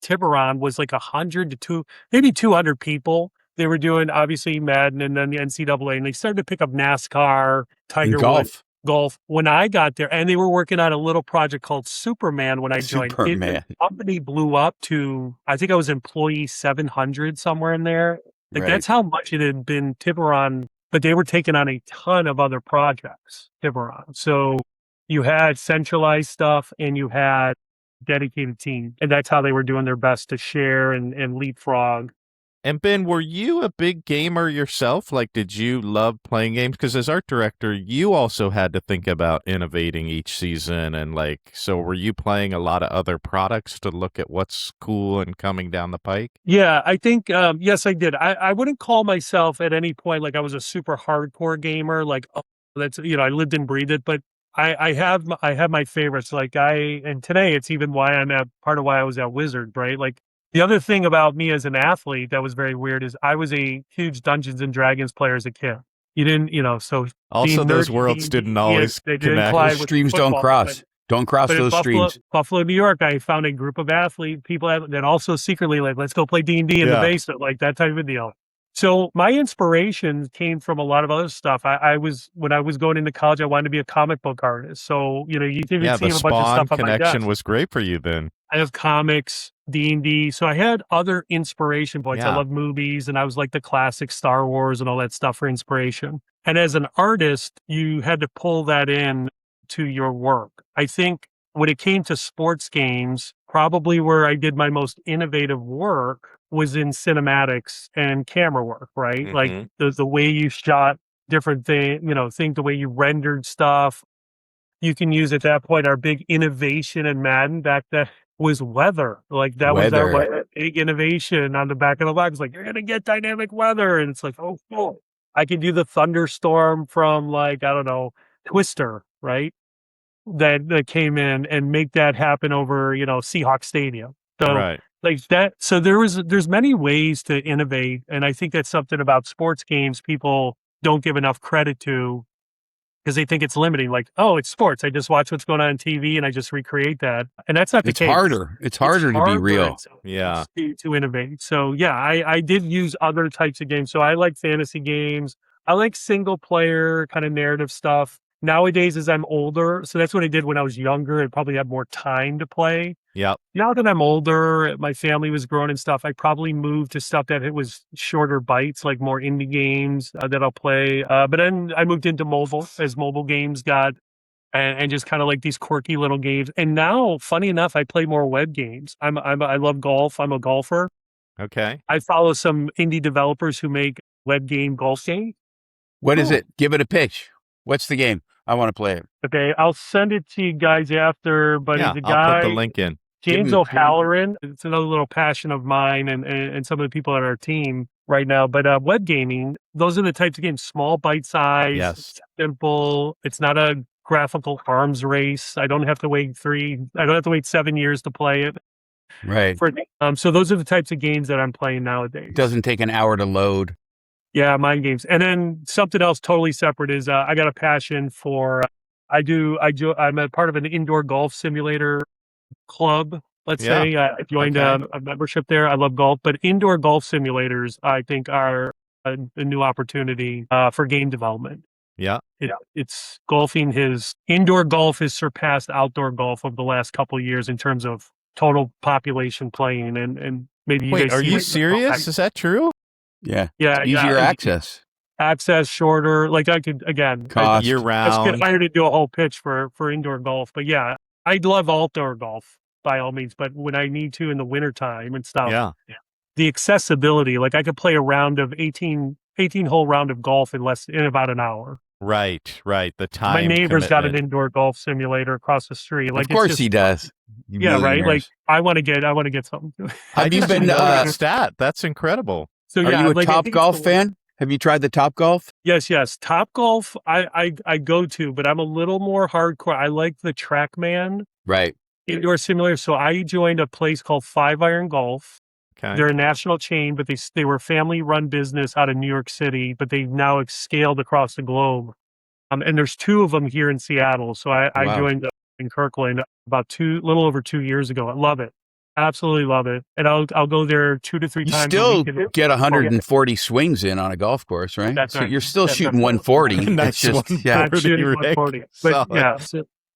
Tiburon was like 100 to maybe 200 people. They were doing obviously Madden and then the NCAA, and they started to pick up NASCAR, Tiger Woods, golf. When I got there, and they were working on a little project called Superman when I joined. The company blew up to, I think I was employee 700 somewhere in there. Like that's how much it had been Tiburon, but they were taking on a ton of other projects, Tiburon. So you had centralized stuff and you had dedicated teams. And that's how they were doing their best to share and leapfrog. And Ben, were you a big gamer yourself? Like, did you love playing games? Because as art director, you also had to think about innovating each season. And so were you playing a lot of other products to look at what's cool and coming down the pike? Yeah, I think, yes, I did. I wouldn't call myself at any point like I was a super hardcore gamer. Like, that's, I lived and breathed it. But I have my favorites. And today it's even why I'm part of why I was at Wizard, right? Like the other thing about me as an athlete that was very weird is I was a huge Dungeons and Dragons player as a kid. You didn't, so also those worlds didn't always connect. Those streams don't cross. Don't cross those streams. Buffalo, New York, I found a group of people that also secretly let's go play D&D in the basement, like that type of deal. So my inspiration came from a lot of other stuff. When I was going into college, I wanted to be a comic book artist. So, you can even see the a bunch of Spawn stuff on my connection desk. was great for you then. I have comics, D&D. So I had other inspiration points. I love movies, and I was like the classic Star Wars and all that stuff for inspiration. And as an artist, you had to pull that in to your work. I think when it came to sports games, probably where I did my most innovative work was in cinematics and camera work, right? Mm-hmm. Like the way you shot different things, the way you rendered stuff. You can use at that point, our big innovation in Madden back then was weather. Like that was our big innovation on the back of the box. Like, you're going to get dynamic weather. And it's like, oh, cool. I could do the thunderstorm from like, I don't know, Twister, right? That came in and make that happen over, Seahawks Stadium. So like that. So there's many ways to innovate. And I think that's something about sports games people don't give enough credit to, because they think it's limiting. Like, oh, it's sports. I just watch what's going on TV and I just recreate that. And that's not the case. It's harder to be real. To innovate. So yeah, I did use other types of games. So I like fantasy games. I like single player kind of narrative stuff. Nowadays, as I'm older, so that's what I did when I was younger and probably had more time to play. Yeah. Now that I'm older, my family was growing and stuff, I probably moved to stuff that it was shorter bites, like more indie games that I'll play. But then I moved into mobile as mobile games got, and just kind of like these quirky little games. And now, funny enough, I play more web games. I love golf. I'm a golfer. Okay. I follow some indie developers who make web game golf games. What is it? Give it a pitch. What's the game? I want to play it. Okay, I'll send it to you guys after, but he's a guy. I'll put the link in. James O'Halloran. It's another little passion of mine and some of the people on our team right now. But web gaming, those are the types of games, small bite size, simple. It's not a graphical arms race. I don't have to wait 7 years to play it. Right. So those are the types of games that I'm playing nowadays. It doesn't take an hour to load. Yeah, mind games. And then something else totally separate is I got a passion for, I'm a part of an indoor golf simulator club, let's say. I joined a membership there. I love golf, but indoor golf simulators, I think, are a new opportunity for game development. Yeah. It's indoor golf has surpassed outdoor golf over the last couple of years in terms of total population playing and maybe. Wait, are you serious? Is that true? Yeah. Yeah. Easier access. Access shorter. Like I could, again, cost. Year round. I get hired to do a whole pitch for indoor golf. But yeah, I'd love outdoor golf by all means. But when I need to in the wintertime and stuff, the accessibility, like I could play a round of 18 hole round of golf in about an hour. Right. The time. My neighbor's got an indoor golf simulator across the street. Like, of course he does. Yeah, right. Like I want to get something. Have you been stat? That's incredible. So are you a Top Golf fan? Have you tried the Top Golf? Yes. Top Golf I go to, but I'm a little more hardcore. I like the TrackMan indoor simulator. So I joined a place called 5 Iron Golf. Okay. They're a national chain, but they were a family-run business out of New York City, but they've now scaled across the globe. And there's 2 of them here in Seattle. So I joined in Kirkland about little over 2 years ago. I love it. Absolutely love it. And I'll go there 2 to 3 times a week. You still get 140 swings in on a golf course, right? That's right. You're still shooting 140. That's just 140. But yeah.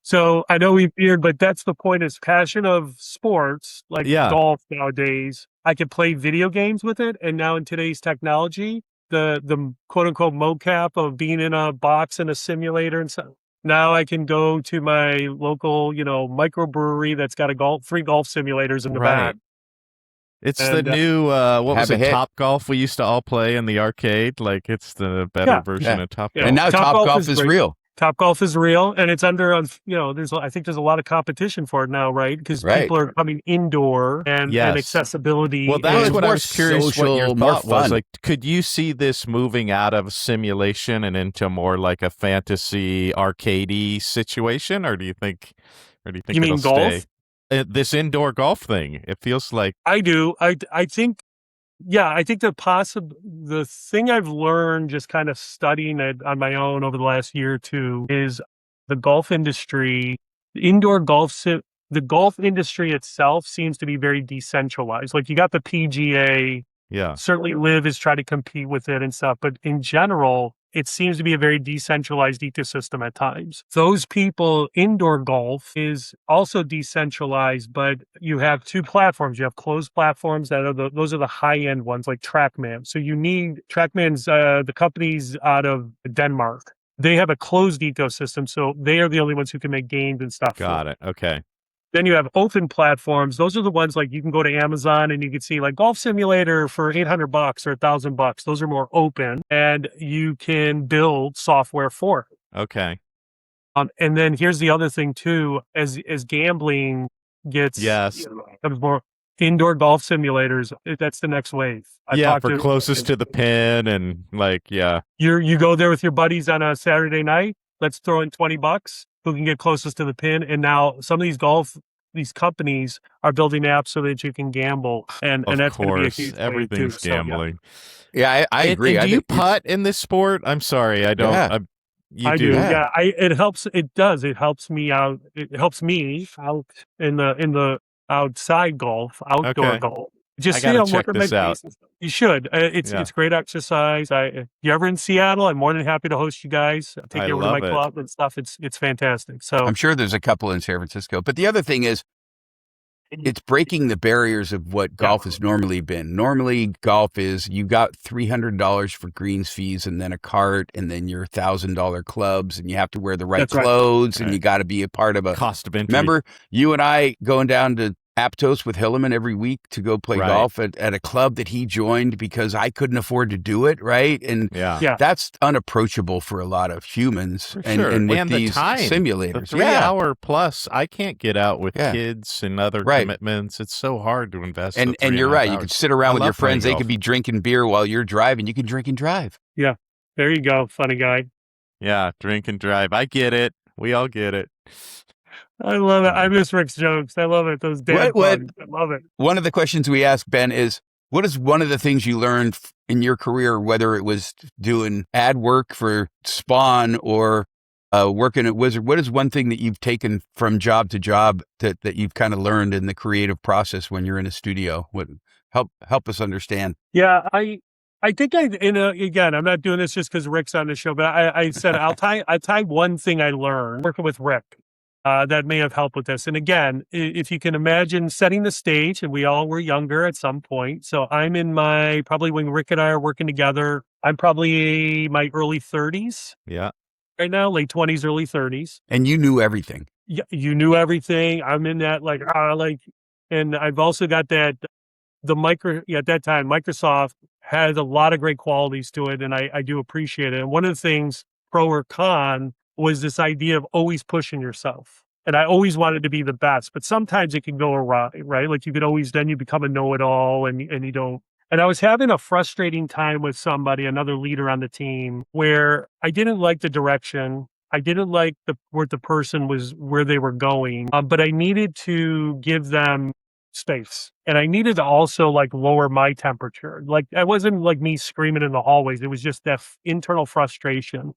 So I know we've veered, but that's the point, is passion of sports, like golf nowadays. I could play video games with it. And now in today's technology, the quote unquote mocap of being in a box in a simulator and so. Now I can go to my local, microbrewery that's got 3 golf simulators in the back. It's the new, what was it, Top Golf we used to all play in the arcade? Like, it's the better version of Top Golf. And now Top Golf is real. Top Golf is real, and it's under, I think there's a lot of competition for it now, right? Because people are coming indoor and accessibility. Well, that's what I was curious what your thought was. Like, could you see this moving out of simulation and into more like a fantasy arcadey situation, or do you think you mean golf? This indoor golf thing, it feels like. I do. I think. Yeah, I think the thing I've learned just kind of studying it on my own over the last year or two is the golf industry, the golf industry itself seems to be very decentralized. Like you got the PGA, Yeah. Certainly Live is trying to compete with it and stuff, but in general, it seems to be a very decentralized ecosystem at times. Those people, indoor golf is also decentralized, but you have two platforms. You have closed platforms that are those are the high end ones, like TrackMan. So you need TrackMan's the companies out of Denmark. They have a closed ecosystem, so they are the only ones who can make games and stuff. Got it. Okay. Then you have open platforms. Those are the ones like you can go to Amazon and you can see like Golf Simulator for $800 or $1,000. Those are more open, and you can build software for it. Okay. And then here's the other thing too: as gambling gets becomes more indoor golf simulators, that's the next wave. For closest to the pin and like you go there with your buddies on a Saturday night. Let's throw in $20. Who can get closest to the pin? And now some of these companies are building apps so that you can gamble, and that's going to be a huge everything's gambling. So, yeah, I agree. And do you putt in this sport? I'm sorry, I don't. Yeah. I do. Yeah, it helps. It does. It helps me out. It helps me out in the outside golf, outdoor golf. Just I gotta check this out. You should. It's great exercise. You ever in Seattle? I'm more than happy to host you guys. I'll take you over to my club and stuff. It's fantastic. So I'm sure there's a couple in San Francisco. But the other thing is, it's breaking the barriers of what golf has normally been. Normally, golf is you got $300 for greens fees, and then a cart, and then your $1,000 clubs, and you have to wear the right clothes, and you got to be a part of a cost of entry. Remember, you and I going down to Aptos with Hilliman every week to go play golf at a club that he joined because I couldn't afford to do it, right? And that's unapproachable for a lot of humans. And with these simulators, the 3 hour plus, I can't get out with kids and other commitments. It's so hard to invest. And you're right. You could sit around with your friends. They could be drinking beer while you're driving. You can drink and drive. Yeah. There you go. Funny guy. Yeah. Drink and drive. I get it. We all get it. I love it. I miss Ric's jokes. I love it. Those damn puns. I love it. One of the questions we ask Ben is, what is one of the things you learned in your career, whether it was doing ad work for Spawn or working at Wizard? What is one thing that you've taken from job to job that you've kind of learned in the creative process when you're in a studio? Help us understand. Yeah, I think again, I'm not doing this just because Ric's on the show, but I said I'll tie one thing I learned working with Ric. That may have helped with this. And again, if you can imagine setting the stage, and we all were younger at some point. So I'm in probably when Ric and I are working together, I'm probably my early 30s. Yeah. Right now, late 20s, early 30s. And you knew everything. Yeah, you knew everything. I'm in that and I've also got that, at that time, Microsoft had a lot of great qualities to it, and I do appreciate it. And one of the things, pro or con, was this idea of always pushing yourself. And I always wanted to be the best, but sometimes it can go awry, right? Like you become a know-it-all and you don't. And I was having a frustrating time with somebody, another leader on the team, where I didn't like the direction. I didn't like where the person was, where they were going, but I needed to give them space. And I needed to also lower my temperature. Like it wasn't like me screaming in the hallways. It was just that internal frustration.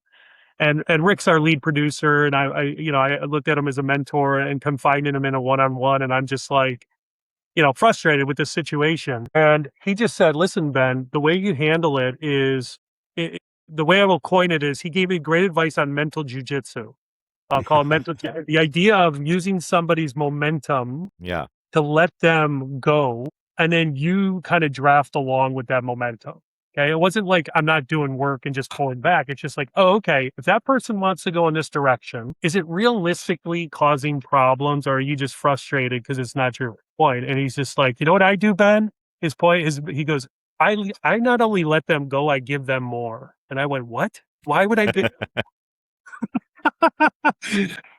And Ric's our lead producer, and I looked at him as a mentor and confided him in a one-on-one, and I'm just frustrated with this situation. And he just said, "Listen, Ben, the way you handle it is, the way I will coin it is, he gave me great advice on mental jiu-jitsu. I'll call it mental. The idea of using somebody's momentum, to let them go, and then you kind of draft along with that momentum." Okay, it wasn't like I'm not doing work and just pulling back. It's just like, oh, okay, if that person wants to go in this direction, is it realistically causing problems, or are you just frustrated because it's not your point? And he's just like, you know what I do, Ben? His point is, he goes, I not only let them go, I give them more. And I went, what? Why would I do?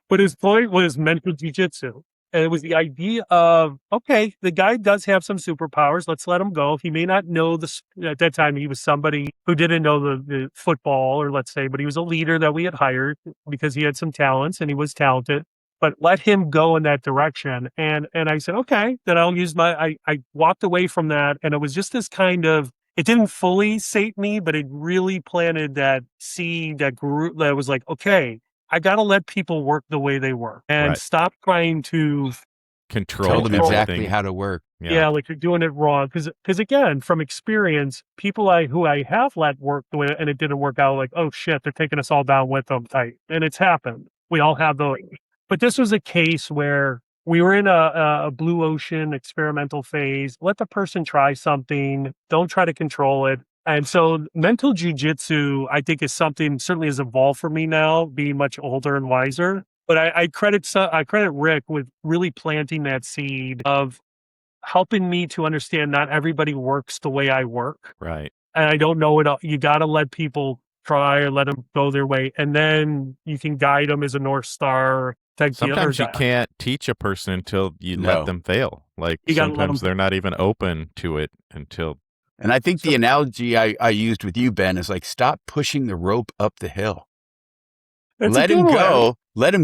But his point was mental jiu-jitsu. And it was the idea of, okay, the guy does have some superpowers. Let's let him go. He may not know at that time, he was somebody who didn't know the football, or let's say, but he was a leader that we had hired because he had some talents and he was talented. But let him go in that direction. And I said, okay, then I'll use I walked away from that. And it was just this kind of, it didn't fully sate me, but it really planted that seed that grew, that was like, okay, I got to let people work the way they work and stop trying to control. Tell them everything. exactly how to work. Yeah, like you're doing it wrong. Because again, from experience, people who I have let work the way and it didn't work out, like, oh shit, they're taking us all down with them type. And it's happened. We all have those. But this was a case where we were in a blue ocean experimental phase. Let the person try something. Don't try to control it. And so mental jiu-jitsu, I think, is something certainly has evolved for me now, being much older and wiser. But I credit Rick with really planting that seed of helping me to understand not everybody works the way I work. Right. And I don't know it all. You got to let people try or let them go their way. And then you can guide them as a North Star. Sometimes you can't teach a person until you let them fail. Like sometimes they're not even open to it until. And I think the analogy I used with you, Ben, is like, stop pushing the rope up the hill. Let him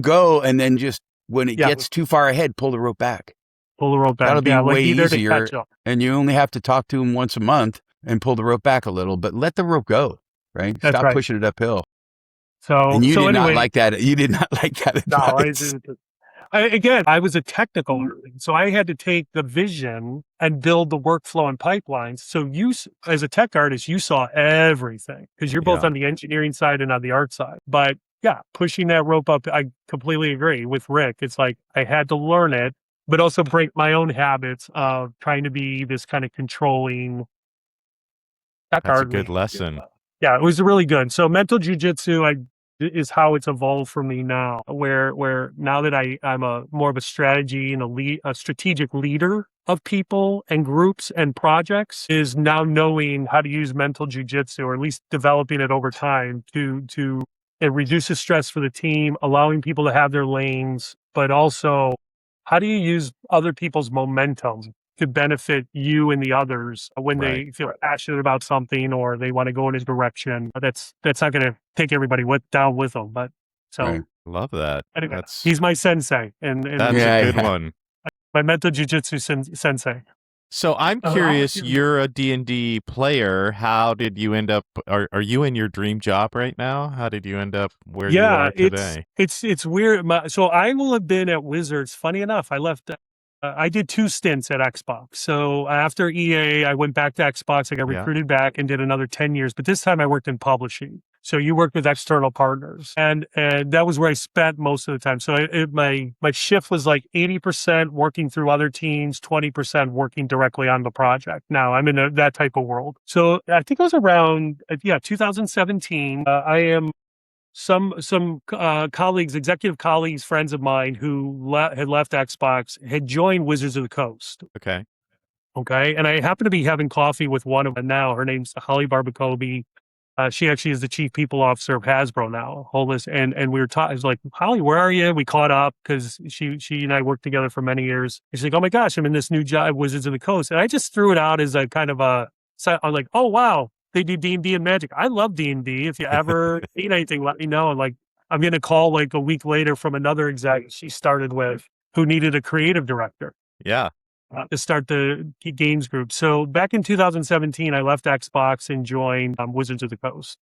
go. And then just when it gets too far ahead, pull the rope back. That'll be way easier. And you only have to talk to him once a month and pull the rope back a little, but let the rope go, right? Stop pushing it uphill. And you did not like that. You did not like that advice. No, I was a technical learning, so I had to take the vision and build the workflow and pipelines. So you, as a tech artist, you saw everything because you're both on the engineering side and on the art side. But yeah, pushing that rope up, I completely agree with Rick. It's like I had to learn it, but also break my own habits of trying to be this kind of controlling. That's a good lesson. Yeah, it was really good. So mental jiu-jitsu is how it's evolved for me now, where now that I'm more of a strategy and a strategic leader of people and groups and projects, is now knowing how to use mental jiu-jitsu, or at least developing it over time it reduces stress for the team, allowing people to have their lanes, but also how do you use other people's momentum to benefit you and the others when they feel passionate about something or they want to go in a direction. That's not going to take everybody down with them. But love that. Anyway, he's my sensei, and that's a good one. My mental jiu-jitsu sensei. So I'm curious, you're a D&D player. How did you end up, are you in your dream job right now? How did you end up where you are today? It's weird. So I will have been at Wizards. Funny enough, I left, I did 2 stints at Xbox. So after EA, I went back to Xbox. I got recruited back and did another 10 years. But this time I worked in publishing. So you work with external partners. And that was where I spent most of the time. So my shift was like 80% working through other teams, 20% working directly on the project. Now I'm in that type of world. So I think it was around, 2017. I am some colleagues, executive colleagues, friends of mine who had left Xbox had joined Wizards of the Coast. Okay. And I happen to be having coffee with one of them now. Her name's Holly Barbacobi. She actually is the chief people officer of Hasbro now. And we were talking. I was like, Holly, where are you? We caught up because she and I worked together for many years. And she's like, oh my gosh, I'm in this new job, Wizards of the Coast. And I just threw it out as a kind of I'm like, oh wow, they do D&D and Magic. I love D&D. If you ever need anything, let me know. And like, I'm going to call like a week later from another exec she started with who needed a creative director. Yeah. To start the games group. So back in 2017, I left Xbox and joined Wizards of the Coast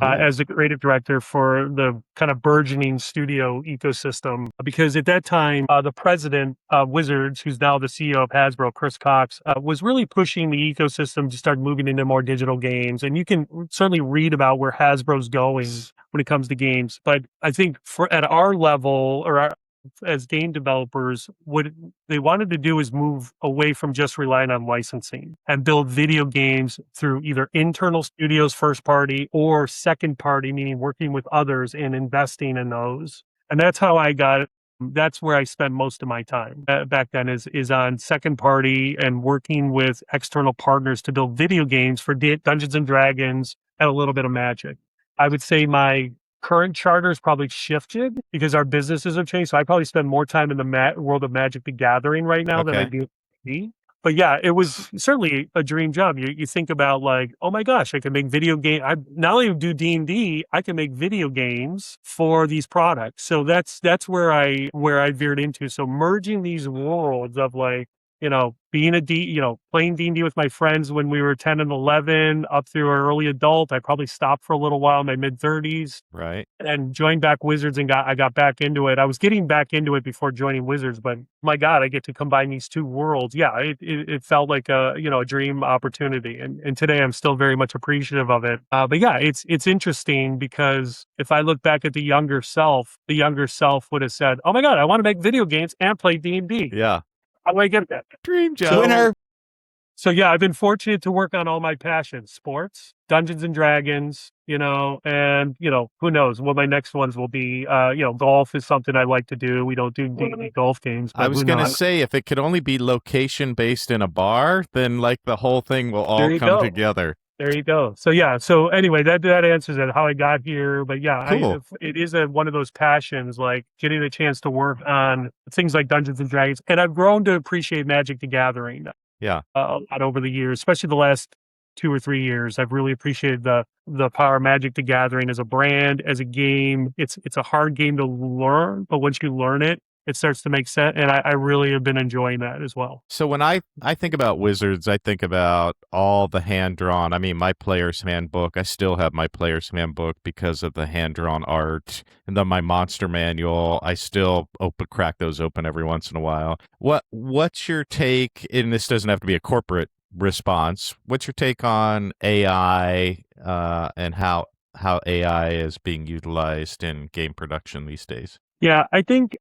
as the creative director for the kind of burgeoning studio ecosystem. Because at that time, the president of Wizards, who's now the CEO of Hasbro, Chris Cox, was really pushing the ecosystem to start moving into more digital games. And you can certainly read about where Hasbro's going when it comes to games. But I think at our level, as game developers, what they wanted to do is move away from just relying on licensing and build video games through either internal studios, first party, or second party, meaning working with others and investing in those. And that's how I got it. That's where I spent most of my time back then is on second party and working with external partners to build video games for Dungeons and Dragons and a little bit of Magic. I would say my current charter is probably shifted because our businesses have changed. So I probably spend more time in the world of Magic the Gathering right now than I do. But yeah, it was certainly a dream job. You think about like, oh my gosh, I can make video game. I not only do D&D, I can make video games for these products. So that's where I veered into. So merging these worlds of like being playing D&D with my friends when we were 10 and 11 up through our early adult. I probably stopped for a little while in my mid 30s. Right. And joined back Wizards and I got back into it. I was getting back into it before joining Wizards, but my God, I get to combine these two worlds. Yeah, it felt like a dream opportunity. And today I'm still very much appreciative of it. But yeah, it's interesting because if I look back at the younger self would have said, oh my God, I want to make video games and play D&D. Yeah. How do I get that? Dream job. Winner. So yeah, I've been fortunate to work on all my passions: sports, Dungeons and Dragons, and who knows what my next ones will be. Golf is something I like to do. We don't do D&D golf games. But I was going to say, if it could only be location based in a bar, then like the whole thing will all come together. There you go. So yeah. So anyway, that answers it, how I got here. But yeah, cool. It is one of those passions, like getting a chance to work on things like Dungeons and Dragons. And I've grown to appreciate Magic the Gathering. Yeah. A lot over the years, especially the last 2 or 3 years. I've really appreciated the power of Magic the Gathering as a brand, as a game. It's a hard game to learn, but once you learn it, it starts to make sense. And I really have been enjoying that as well. So when I think about Wizards, I think about all the hand-drawn. I mean, my player's handbook, I still have my player's handbook because of the hand-drawn art. And then my monster manual, I still crack those open every once in a while. What's your take, and this doesn't have to be a corporate response, what's your take on AI and how AI is being utilized in game production these days? Yeah, I think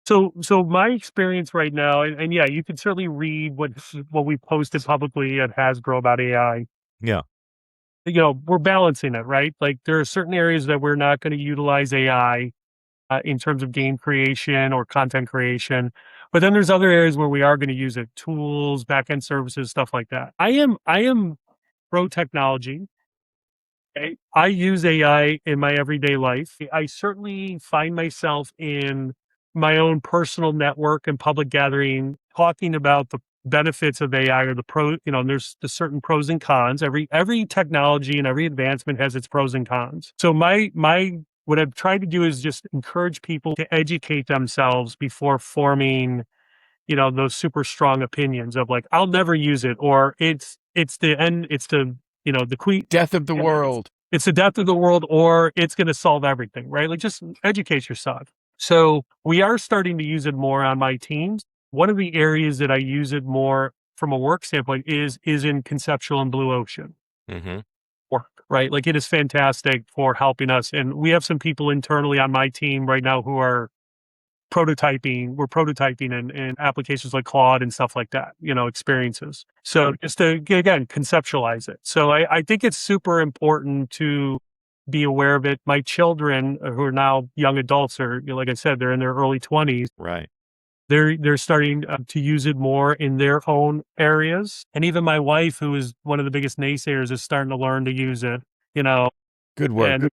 so my experience right now, and yeah, you can certainly read what we posted publicly at Hasbro about AI. Yeah. We're balancing it, right? Like there are certain areas that we're not going to utilize AI in terms of game creation or content creation. But then there's other areas where we are going to use it: tools, back-end services, stuff like that. I am pro technology. Okay? I use AI in my everyday life. I certainly find myself in my own personal network and public gathering talking about the benefits of AI or there's the certain pros and cons. Every technology and every advancement has its pros and cons. So what I've tried to do is just encourage people to educate themselves before forming, those super strong opinions of like, I'll never use it, or it's the end, it's the, the death of the world. It's the death of the world, or it's going to solve everything, right? Like just educate yourself. So we are starting to use it more on my teams. One of the areas that I use it more from a work standpoint is in conceptual and Blue Ocean. Mm-hmm. Work, right? Like it is fantastic for helping us. And we have some people internally on my team right now who are prototyping. We're prototyping in applications like Claude and stuff like that, experiences. So just to, again, conceptualize it. So I think it's super important to be aware of it. My children, who are now young adults, are, like I said, they're in their early 20s. Right. They're starting to use it more in their own areas. And even my wife, who is one of the biggest naysayers, is starting to learn to use it, Good work. And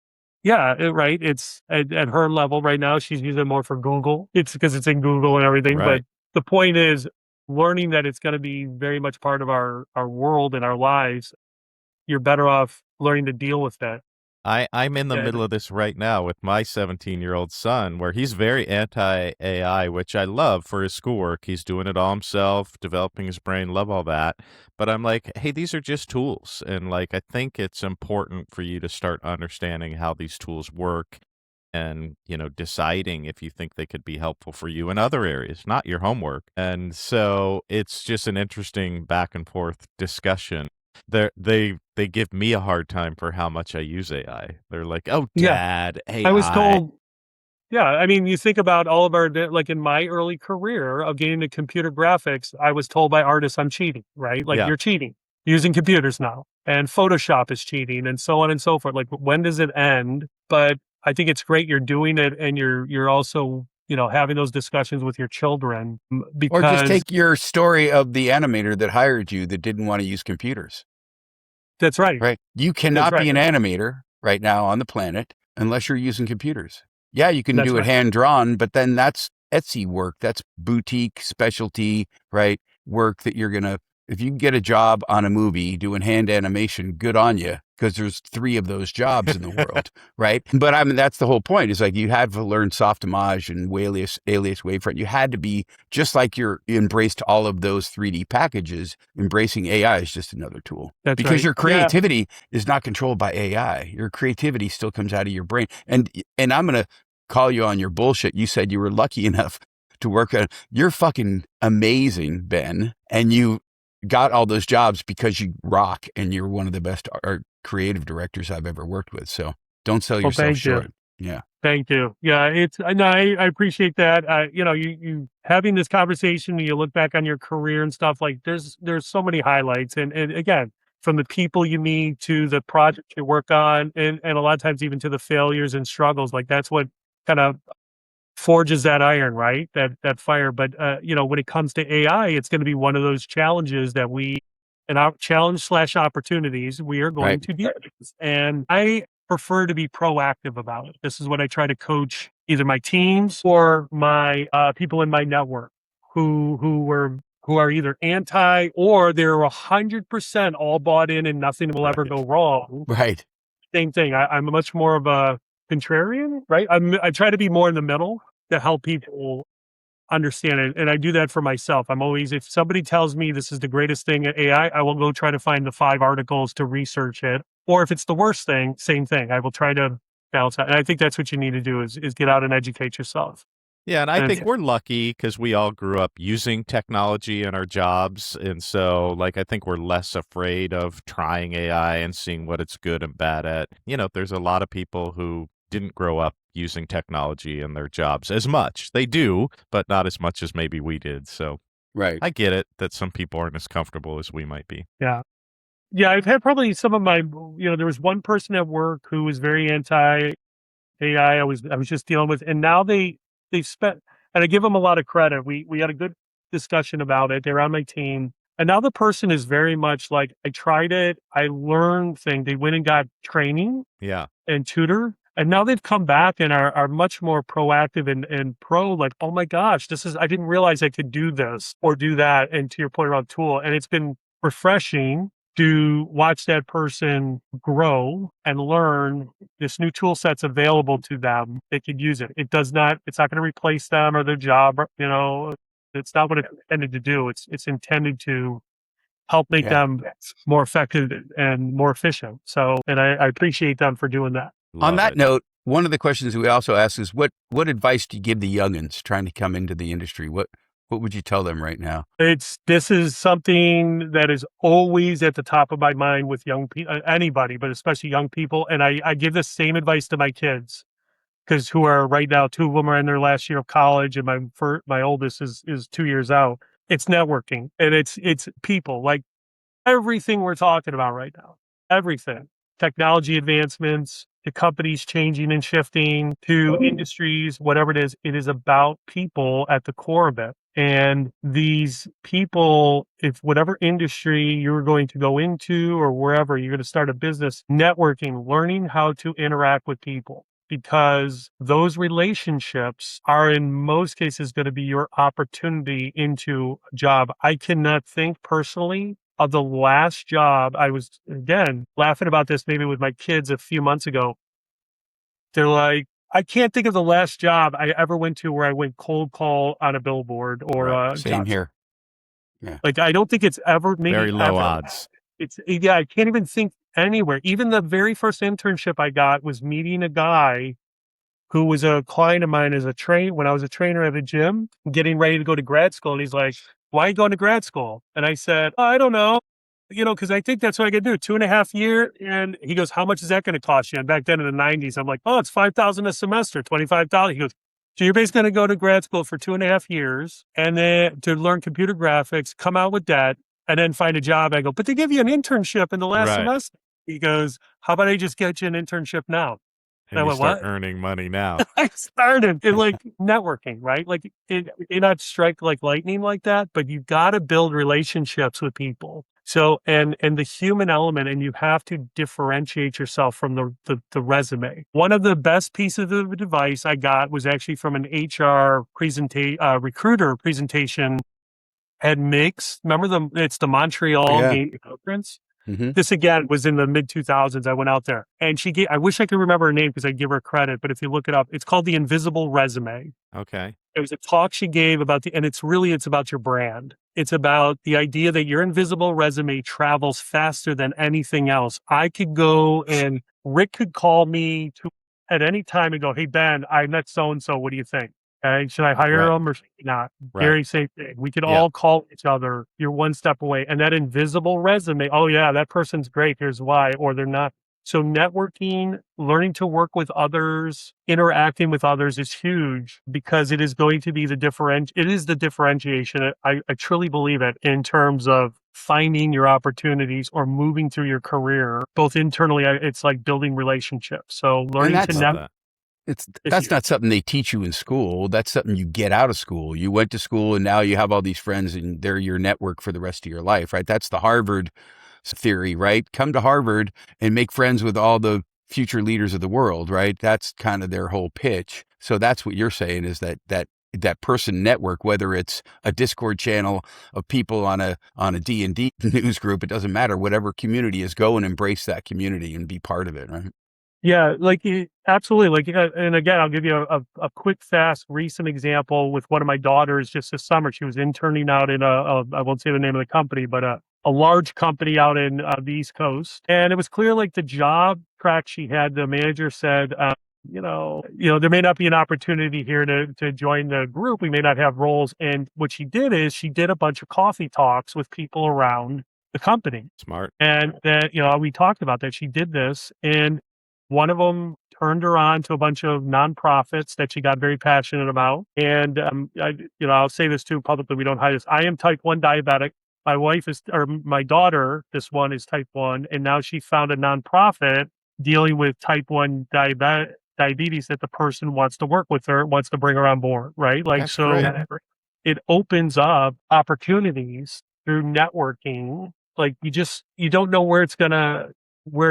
yeah, right. It's at her level right now. She's using it more for Google. It's because it's in Google and everything. Right. But the point is learning that it's going to be very much part of our world and our lives. You're better off learning to deal with that. I'm in the middle of this right now with my 17-year-old son, where he's very anti-AI, which I love for his schoolwork. He's doing it all himself, developing his brain, love all that. But I'm like, hey, these are just tools. And like, I think it's important for you to start understanding how these tools work and, deciding if you think they could be helpful for you in other areas, not your homework. And so it's just an interesting back and forth discussion. They give me a hard time for how much I use AI. They're like, "Oh, Dad, AI." I was told. Yeah, I mean, you think about all of our, like in my early career of getting into computer graphics, I was told by artists I'm cheating, right? Like you're cheating using computers now, and Photoshop is cheating, and so on and so forth. Like, when does it end? But I think it's great you're doing it, and you're also having those discussions with your children. Because, or just take your story of the animator that hired you that didn't want to use computers. That's right. Right. You cannot be an animator right now on the planet unless you're using computers. Yeah, you can do it hand-drawn, but then that's Etsy work. That's boutique, specialty, right? Work that you're going to, if you can get a job on a movie doing hand animation, good on you. because there's 3 of those jobs in the world, right? But I mean, that's the whole point. Is like you had to learn Softimage and Alias Wavefront. You had to be, just like you embraced all of those 3D packages, embracing AI is just another tool. That's because right. your creativity is not controlled by AI. Your creativity still comes out of your brain. And I'm going to call you on your bullshit. You said you were lucky enough to work on, you're fucking amazing, Ben. And you got all those jobs because you rock and you're one of the best creative directors I've ever worked with. So don't sell yourself short. Yeah. Thank you. Yeah. I appreciate that. You having this conversation and you look back on your career and stuff, like there's so many highlights. And again, from the people you meet to the project you work on, and a lot of times even to the failures and struggles, like that's what kind of forges that iron, right? That fire. But when it comes to AI, it's going to be one of those challenges that and our challenge/opportunities we are going to deal with. And I prefer to be proactive about it. This is what I try to coach either my teams or my people in my network who are either anti or they're 100% all bought in and nothing will ever go wrong. Right. Same thing. I'm much more of a contrarian, right? I try to be more in the middle to help people understand it. And I do that for myself. I'm always, if somebody tells me this is the greatest thing at AI, I will go try to find the 5 articles to research it. Or if it's the worst thing, same thing. I will try to balance out. And I think that's what you need to do is get out and educate yourself. Yeah, and I think we're lucky because we all grew up using technology in our jobs. And so, like, I think we're less afraid of trying AI and seeing what it's good and bad at. There's a lot of people who didn't grow up using technology in their jobs as much. They do, but not as much as maybe we did. So right. I get it that some people aren't as comfortable as we might be. Yeah. Yeah, I've had probably some of my, there was one person at work who was very anti AI. I was just dealing with, and now they've spent, and I give them a lot of credit. We had a good discussion about it. They're on my team. And now the person is very much like, I tried it. I learned things. They went and got training and tutor. And now they've come back and are much more proactive and pro, like, oh my gosh, I didn't realize I could do this or do that. And to your point around tool, and it's been refreshing to watch that person grow and learn this new tool set's available to them. They could use it. It's not going to replace them or their job. It's not what it's intended to do. It's intended to help make them more effective and more efficient. So, and I appreciate them for doing that. On that note, one of the questions we also ask is what advice do you give the youngins trying to come into the industry? What would you tell them right now? This is something that is always at the top of my mind with young people, anybody, but especially young people. And I give the same advice to my kids because who are right now, 2 of them are in their last year of college and my oldest is 2 years out. It's networking and it's people, like everything we're talking about right now, everything, technology advancements, to companies changing and shifting, to industries, whatever it is about people at the core of it. And these people, if whatever industry you're going to go into or wherever you're going to start a business, networking, learning how to interact with people, because those relationships are in most cases going to be your opportunity into a job. I cannot think personally of the last job. I was, again, laughing about this maybe with my kids a few months ago. They're like, I can't think of the last job I ever went to where I went cold call on a billboard or same here. Yeah. Like, I don't think it's ever, maybe very low ever. odds. I can't even think anywhere. Even the very first internship I got was meeting a guy who was a client of mine when I was a trainer at a gym, getting ready to go to grad school. And he's like, why are you going to grad school? And I said, I don't know, because I think that's what I could do, 2.5 years. And he goes, how much is that going to cost you? And back then in the 90s, I'm like, oh, it's $5,000 a semester, $25. He goes, so you're basically going to go to grad school for 2.5 years and then to learn computer graphics, come out with debt, and then find a job. I go, but they give you an internship in the last semester. He goes, how about I just get you an internship now? And I went, start earning money now. I started in like networking, right? Like it not strike like lightning like that, but you got to build relationships with people. So, and the human element, and you have to differentiate yourself from the resume. One of the best pieces of advice I got was actually from an HR recruiter presentation at MIGS. Remember it's the Montreal Game Conference? This again was in the mid 2000s. I went out there and I wish I could remember her name because I'd give her credit, but if you look it up, it's called The Invisible Resume. Okay. It was a talk she gave about and it's about your brand. It's about the idea that your invisible resume travels faster than anything else. I could go and Rick could call me at any time and go, "Hey, Ben, I met so-and-so. What do you think? Should I hire him or should I not?" Gary, same thing. We could all call each other. You're one step away. And that invisible resume, oh yeah, that person's great. Here's why, or they're not. So networking, learning to work with others, interacting with others is huge because it is going to be the differentiation. I truly believe it in terms of finding your opportunities or moving through your career, both internally. It's like building relationships. So learning to network. That's not something they teach you in school. That's something you get out of school. You went to school and now you have all these friends and they're your network for the rest of your life, right? That's the Harvard theory, right? Come to Harvard and make friends with all the future leaders of the world, right? That's kind of their whole pitch. So that's what you're saying is that person network, whether it's a Discord channel of people on a D&D news group, it doesn't matter. Whatever community is, go and embrace that community and be part of it, right? Yeah, absolutely. And again, I'll give you a quick, fast, recent example with one of my daughters just this summer. She was interning out in I won't say the name of the company, but a large company out in the East Coast. And it was clear, like the job track she had, the manager said, there may not be an opportunity here to join the group. We may not have roles. And what she did is she did a bunch of coffee talks with people around the company. Smart. And then, we talked about that. She did this and one of them turned her on to a bunch of nonprofits that she got very passionate about. And, I'll say this too publicly. We don't hide this. I am type 1 diabetic. My daughter, this one is type 1. And now she found a nonprofit dealing with type 1 diabetes that the person wants to work with her, wants to bring her on board. Right. It opens up opportunities through networking. Like you don't know where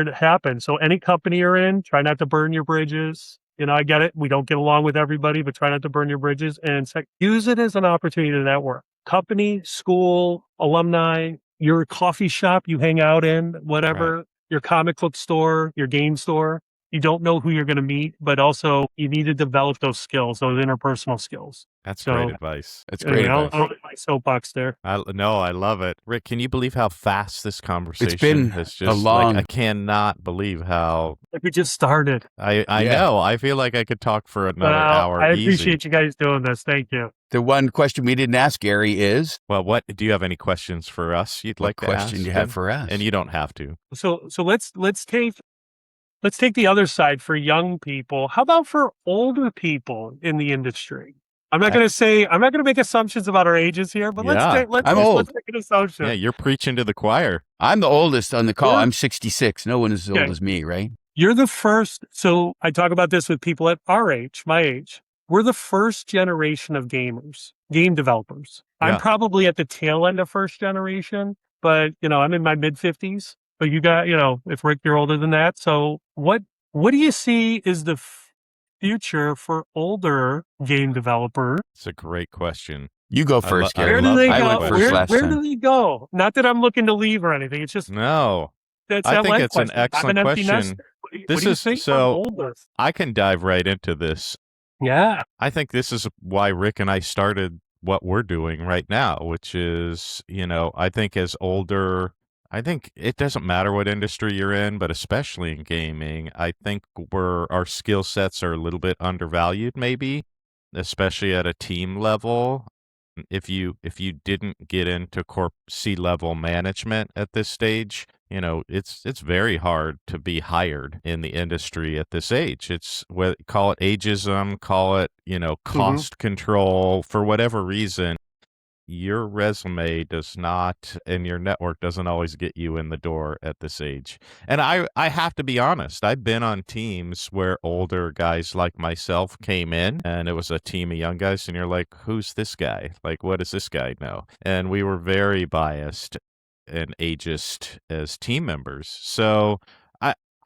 it happens. So any company you're in, try not to burn your bridges. I get it. We don't get along with everybody, but try not to burn your bridges and use it as an opportunity to network. Company, school, alumni, your coffee shop you hang out in, whatever, your comic book store, your game store. You don't know who you're going to meet, but also you need to develop those skills, those interpersonal skills. That's great advice. That's great advice. I'll get my soapbox there. I love it. Rick, can you believe how fast this conversation has been? I cannot believe how... We just started. I know. I feel like I could talk for another hour. I appreciate you guys doing this. Thank you. The one question we didn't ask Gary is... Well, do you have any questions for us you'd like to ask? What question you have for us? And you don't have to. So let's take the other side for young people. How about for older people in the industry? I'm not going to make assumptions about our ages here, but let's make an assumption. Yeah, you're preaching to the choir. I'm the oldest on the call. I'm 66. No one is as old as me, right? You're the first. So I talk about this with people at our age, my age. We're the first generation of gamers, game developers. Yeah. I'm probably at the tail end of first generation, but I'm in my mid 50s. But you got, if Rick, you're older than that. So what do you see is the future for older game developers? It's a great question. You go first, Gary. Where do they go? Where do they go? Not that I'm looking to leave or anything. It's just I think it's an excellent question. I can dive right into this. Yeah. I think this is why Rick and I started what we're doing right now, which is, I think I think it doesn't matter what industry you're in, but especially in gaming, I think our skill sets are a little bit undervalued, maybe, especially at a team level. If you didn't get into C-level management at this stage, it's very hard to be hired in the industry at this age. Call it ageism, call it cost control, for whatever reason. Your resume does not, and your network doesn't always get you in the door at this age. And I have to be honest, I've been on teams where older guys like myself came in, and it was a team of young guys, and you're like, who's this guy? Like, what does this guy know? And we were very biased and ageist as team members. So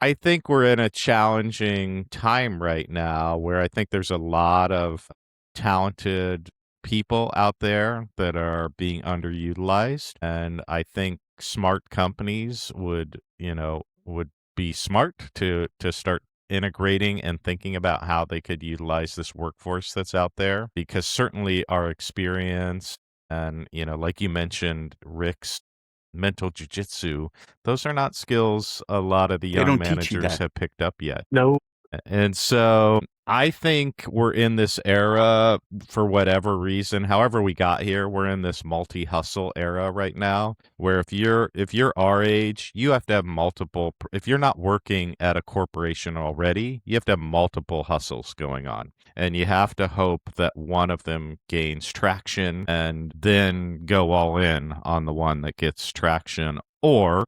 I think we're in a challenging time right now where I think there's a lot of talented people out there that are being underutilized. And I think smart companies would be smart to start integrating and thinking about how they could utilize this workforce that's out there, because certainly our experience and, like you mentioned, Rick's mental jiu-jitsu, those are not skills a lot of the They young don't teach you managers that. have picked up yet. No. And so I think we're in this era for whatever reason, however we got here, we're in this multi-hustle era right now, where if you're our age, you have to have multiple, if you're not working at a corporation already, you have to have multiple hustles going on. And you have to hope that one of them gains traction and then go all in on the one that gets traction, or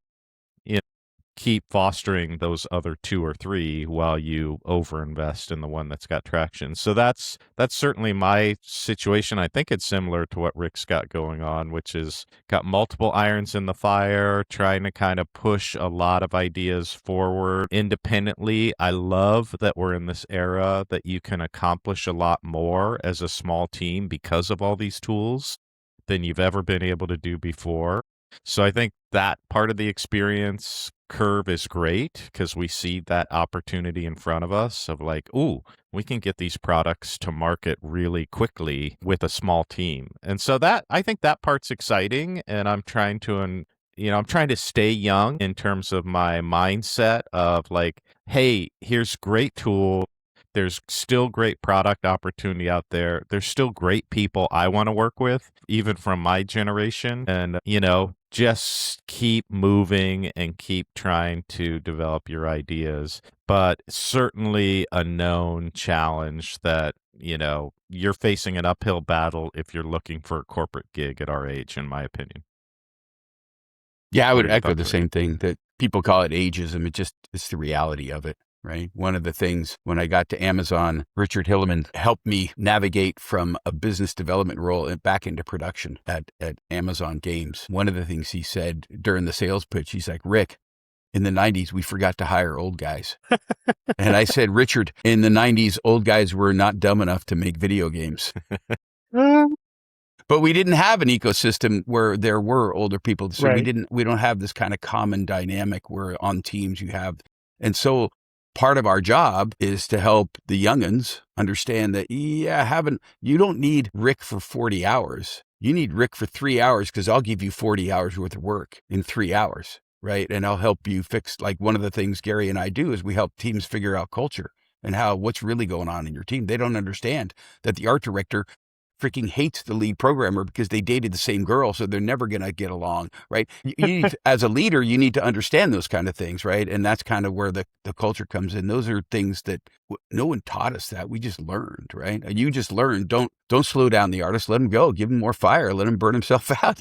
keep fostering those other 2 or 3 while you overinvest in the one that's got traction. So that's certainly my situation. I think it's similar to what Rick's got going on, which is got multiple irons in the fire, trying to kind of push a lot of ideas forward independently. I love that we're in this era that you can accomplish a lot more as a small team because of all these tools than you've ever been able to do before. So I think that part of the experience curve is great, because we see that opportunity in front of us of like, ooh, we can get these products to market really quickly with a small team. And so that, I think that part's exciting, and I'm trying to stay young in terms of my mindset of like, hey, here's great tool. There's still great product opportunity out there. There's still great people I want to work with, even from my generation. And, just keep moving and keep trying to develop your ideas. But certainly a known challenge that, you're facing an uphill battle if you're looking for a corporate gig at our age, in my opinion. Yeah, I would echo the same thing, that people call it ageism. It's the reality of it. Right. One of the things when I got to Amazon, Richard Hilleman helped me navigate from a business development role back into production at Amazon Games. One of the things he said during the sales pitch, he's like, Rick, in the 90s, we forgot to hire old guys. And I said, Richard, in the 90s, old guys were not dumb enough to make video games. But we didn't have an ecosystem where there were older people. So we don't have this kind of common dynamic where on teams you have. And so part of our job is to help the youngins understand that, you don't need Rick for 40 hours. You need Rick for 3 hours, because I'll give you 40 hours worth of work in 3 hours, right? And I'll help you fix, like one of the things Gary and I do is we help teams figure out culture and what's really going on in your team. They don't understand that the art director freaking hates the lead programmer because they dated the same girl, so they're never going to get along, right? You need, as a leader, you need to understand those kind of things, right? And that's kind of where the culture comes in. Those are things that no one taught us that. We just learned, right? You just learned. Don't slow down the artist. Let him go. Give him more fire. Let him burn himself out.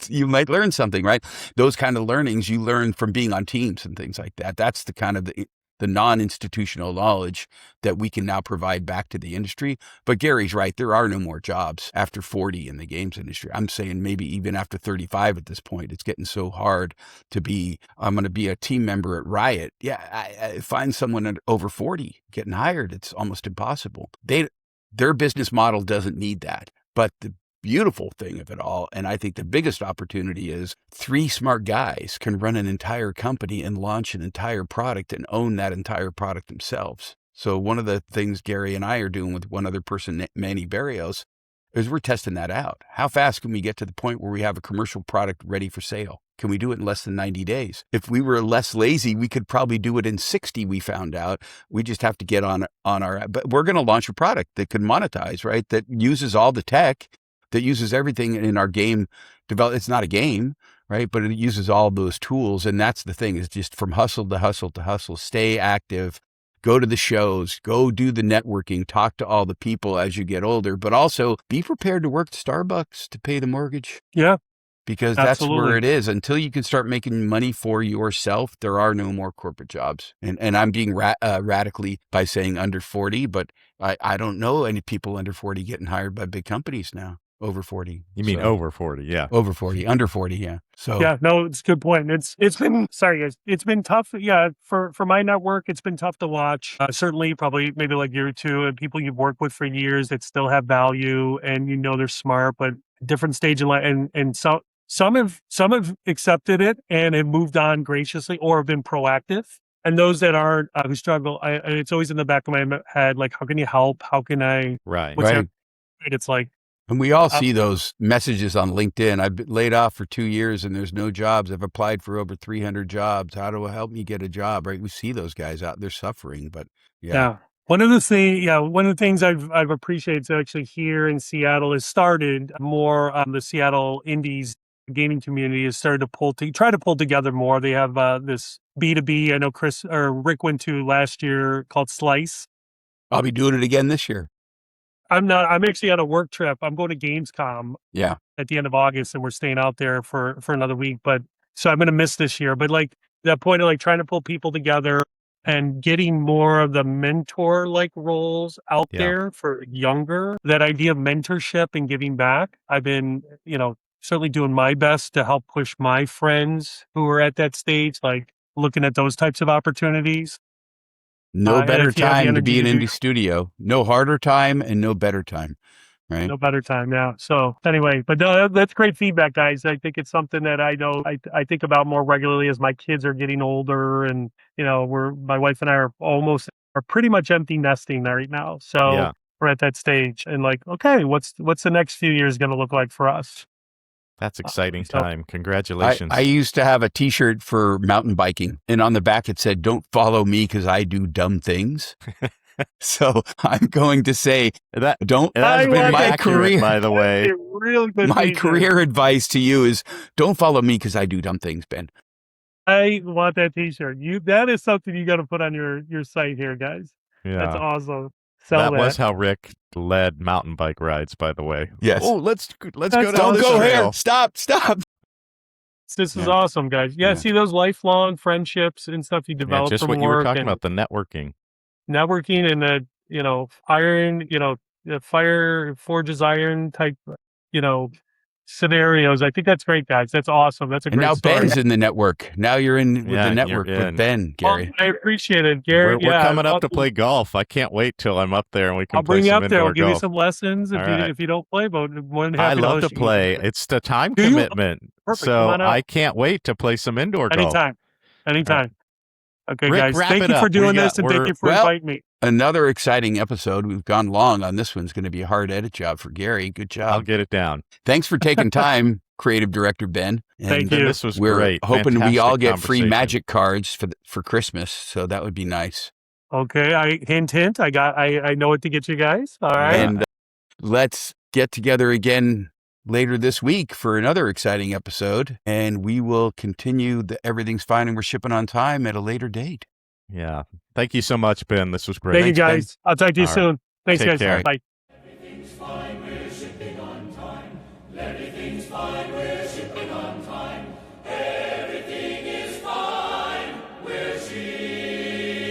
You might learn something, right? Those kind of learnings you learn from being on teams and things like that. That's the kind of the non-institutional knowledge that we can now provide back to the industry. But Gary's right. There are no more jobs after 40 in the games industry. I'm saying maybe even after 35 at this point. It's getting so hard I'm going to be a team member at Riot. Yeah, I find someone over 40 getting hired. It's almost impossible. Their business model doesn't need that. But the beautiful thing of it all, and I think the biggest opportunity, is 3 smart guys can run an entire company and launch an entire product and own that entire product themselves. So one of the things Gary and I are doing with one other person, Manny Barrios, is we're testing that out. How fast can we get to the point where we have a commercial product ready for sale? Can we do it in less than 90 days? If we were less lazy, we could probably do it in 60, we found out. We just have to get on our, but we're going to launch a product that can monetize, right? That uses all the tech, that uses everything in our game develop. It's not a game, right? But it uses all of those tools. And that's the thing, is just from hustle to hustle to hustle, stay active, go to the shows, go do the networking, talk to all the people as you get older, but also be prepared to work at Starbucks to pay the mortgage. Yeah. Because Absolutely. That's where it is. Until you can start making money for yourself, there are no more corporate jobs. And I'm being radically by saying under 40, but I don't know any people under 40 getting hired by big companies now. Over 40. You mean over 40? Yeah. Over 40, under 40. Yeah. So yeah, no, it's a good point. It's been, sorry guys, it's been tough. Yeah. For my network, it's been tough to watch. Certainly probably maybe like you or two, and people you've worked with for years that still have value and they're smart, but different stage in life. And so some have accepted it and have moved on graciously or have been proactive. And those that aren't, who struggle, it's always in the back of my head, like, how can you help? How can I? Right. It's like, and we all see those messages on LinkedIn. I've been laid off for 2 years and there's no jobs. I've applied for over 300 jobs. How do I help me get a job? Right? We see those guys out there suffering, but yeah. One of the things I've appreciated actually here in Seattle has started more. The Seattle Indies gaming community has started to try to pull together more. They have this B2B. I know Rick went to last year called Slice. I'll be doing it again this year. I'm actually on a work trip. I'm going to Gamescom. Yeah. At the end of August, and we're staying out there for another week. But so I'm going to miss this year. But like that point of like trying to pull people together and getting more of the mentor like roles out there for younger, that idea of mentorship and giving back. I've been, certainly doing my best to help push my friends who are at that stage, like looking at those types of opportunities. No better time to be in indie studio. No harder time and no better time. Right. No better time now. So anyway, but no, that's great feedback, guys. I think it's something that I know I think about more regularly as my kids are getting older, and my wife and I are pretty much empty nesting right now. So we're at that stage, and like, okay, what's the next few years going to look like for us? That's exciting time. Congratulations. I used to have a t-shirt for mountain biking, and on the back it said, "Don't follow me because I do dumb things." So I'm going to say that that's been my career, by the way. My career advice to you is don't follow me because I do dumb things, Ben. I want that t-shirt. That is something you got to put on your site here, guys. Yeah. That's awesome. That was how Rick led mountain bike rides, by the way. Yes. Oh, let's go down this trail. Don't go here. Stop. This is awesome, guys. Yeah, see those lifelong friendships and stuff you develop just from what work. You were talking about, the networking and the iron, the fire forges iron type, scenarios. I think that's great, guys. That's awesome. That's a great now story. Ben's in the network. Now you're in with the network with Ben, Gary. I appreciate it, Gary. We're coming up to play golf. I can't wait till I'm up there and we can play some indoor golf. I'll bring you up there. I'll give you some lessons if you don't play, but I love to play. It's the time commitment. Perfect. So I can't wait to play some indoor golf. Anytime. Okay, Rick, guys. Thank you for doing this, and thank you for inviting me. Another exciting episode. We've gone long on this one's going to be a hard edit job for Gary. Good job. I'll get it down. Thanks for taking time, creative director Ben. And thank you. This was great. We're hoping we all get free magic cards for Christmas, so that would be nice. Okay, hint. I know what to get you guys. All right, and let's get together again later this week for another exciting episode, and we will continue the Everything's Fine and We're Shipping on Time at a later date. Yeah. Thank you so much, Ben. This was great. Thank you, guys. Ben. I'll talk to you soon. Thanks, Take guys. Care. Bye. Everything's fine, we're shipping on time. Everything's fine, we're shipping on time. Everything is fine, we're shipping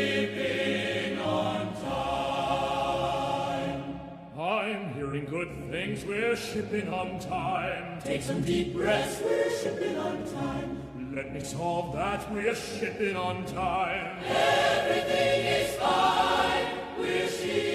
on time. I'm hearing good things, we're shipping on time. Take some deep breaths, we're shipping on time. Let me solve that, we're shipping on time. Everything is fine, we're shipping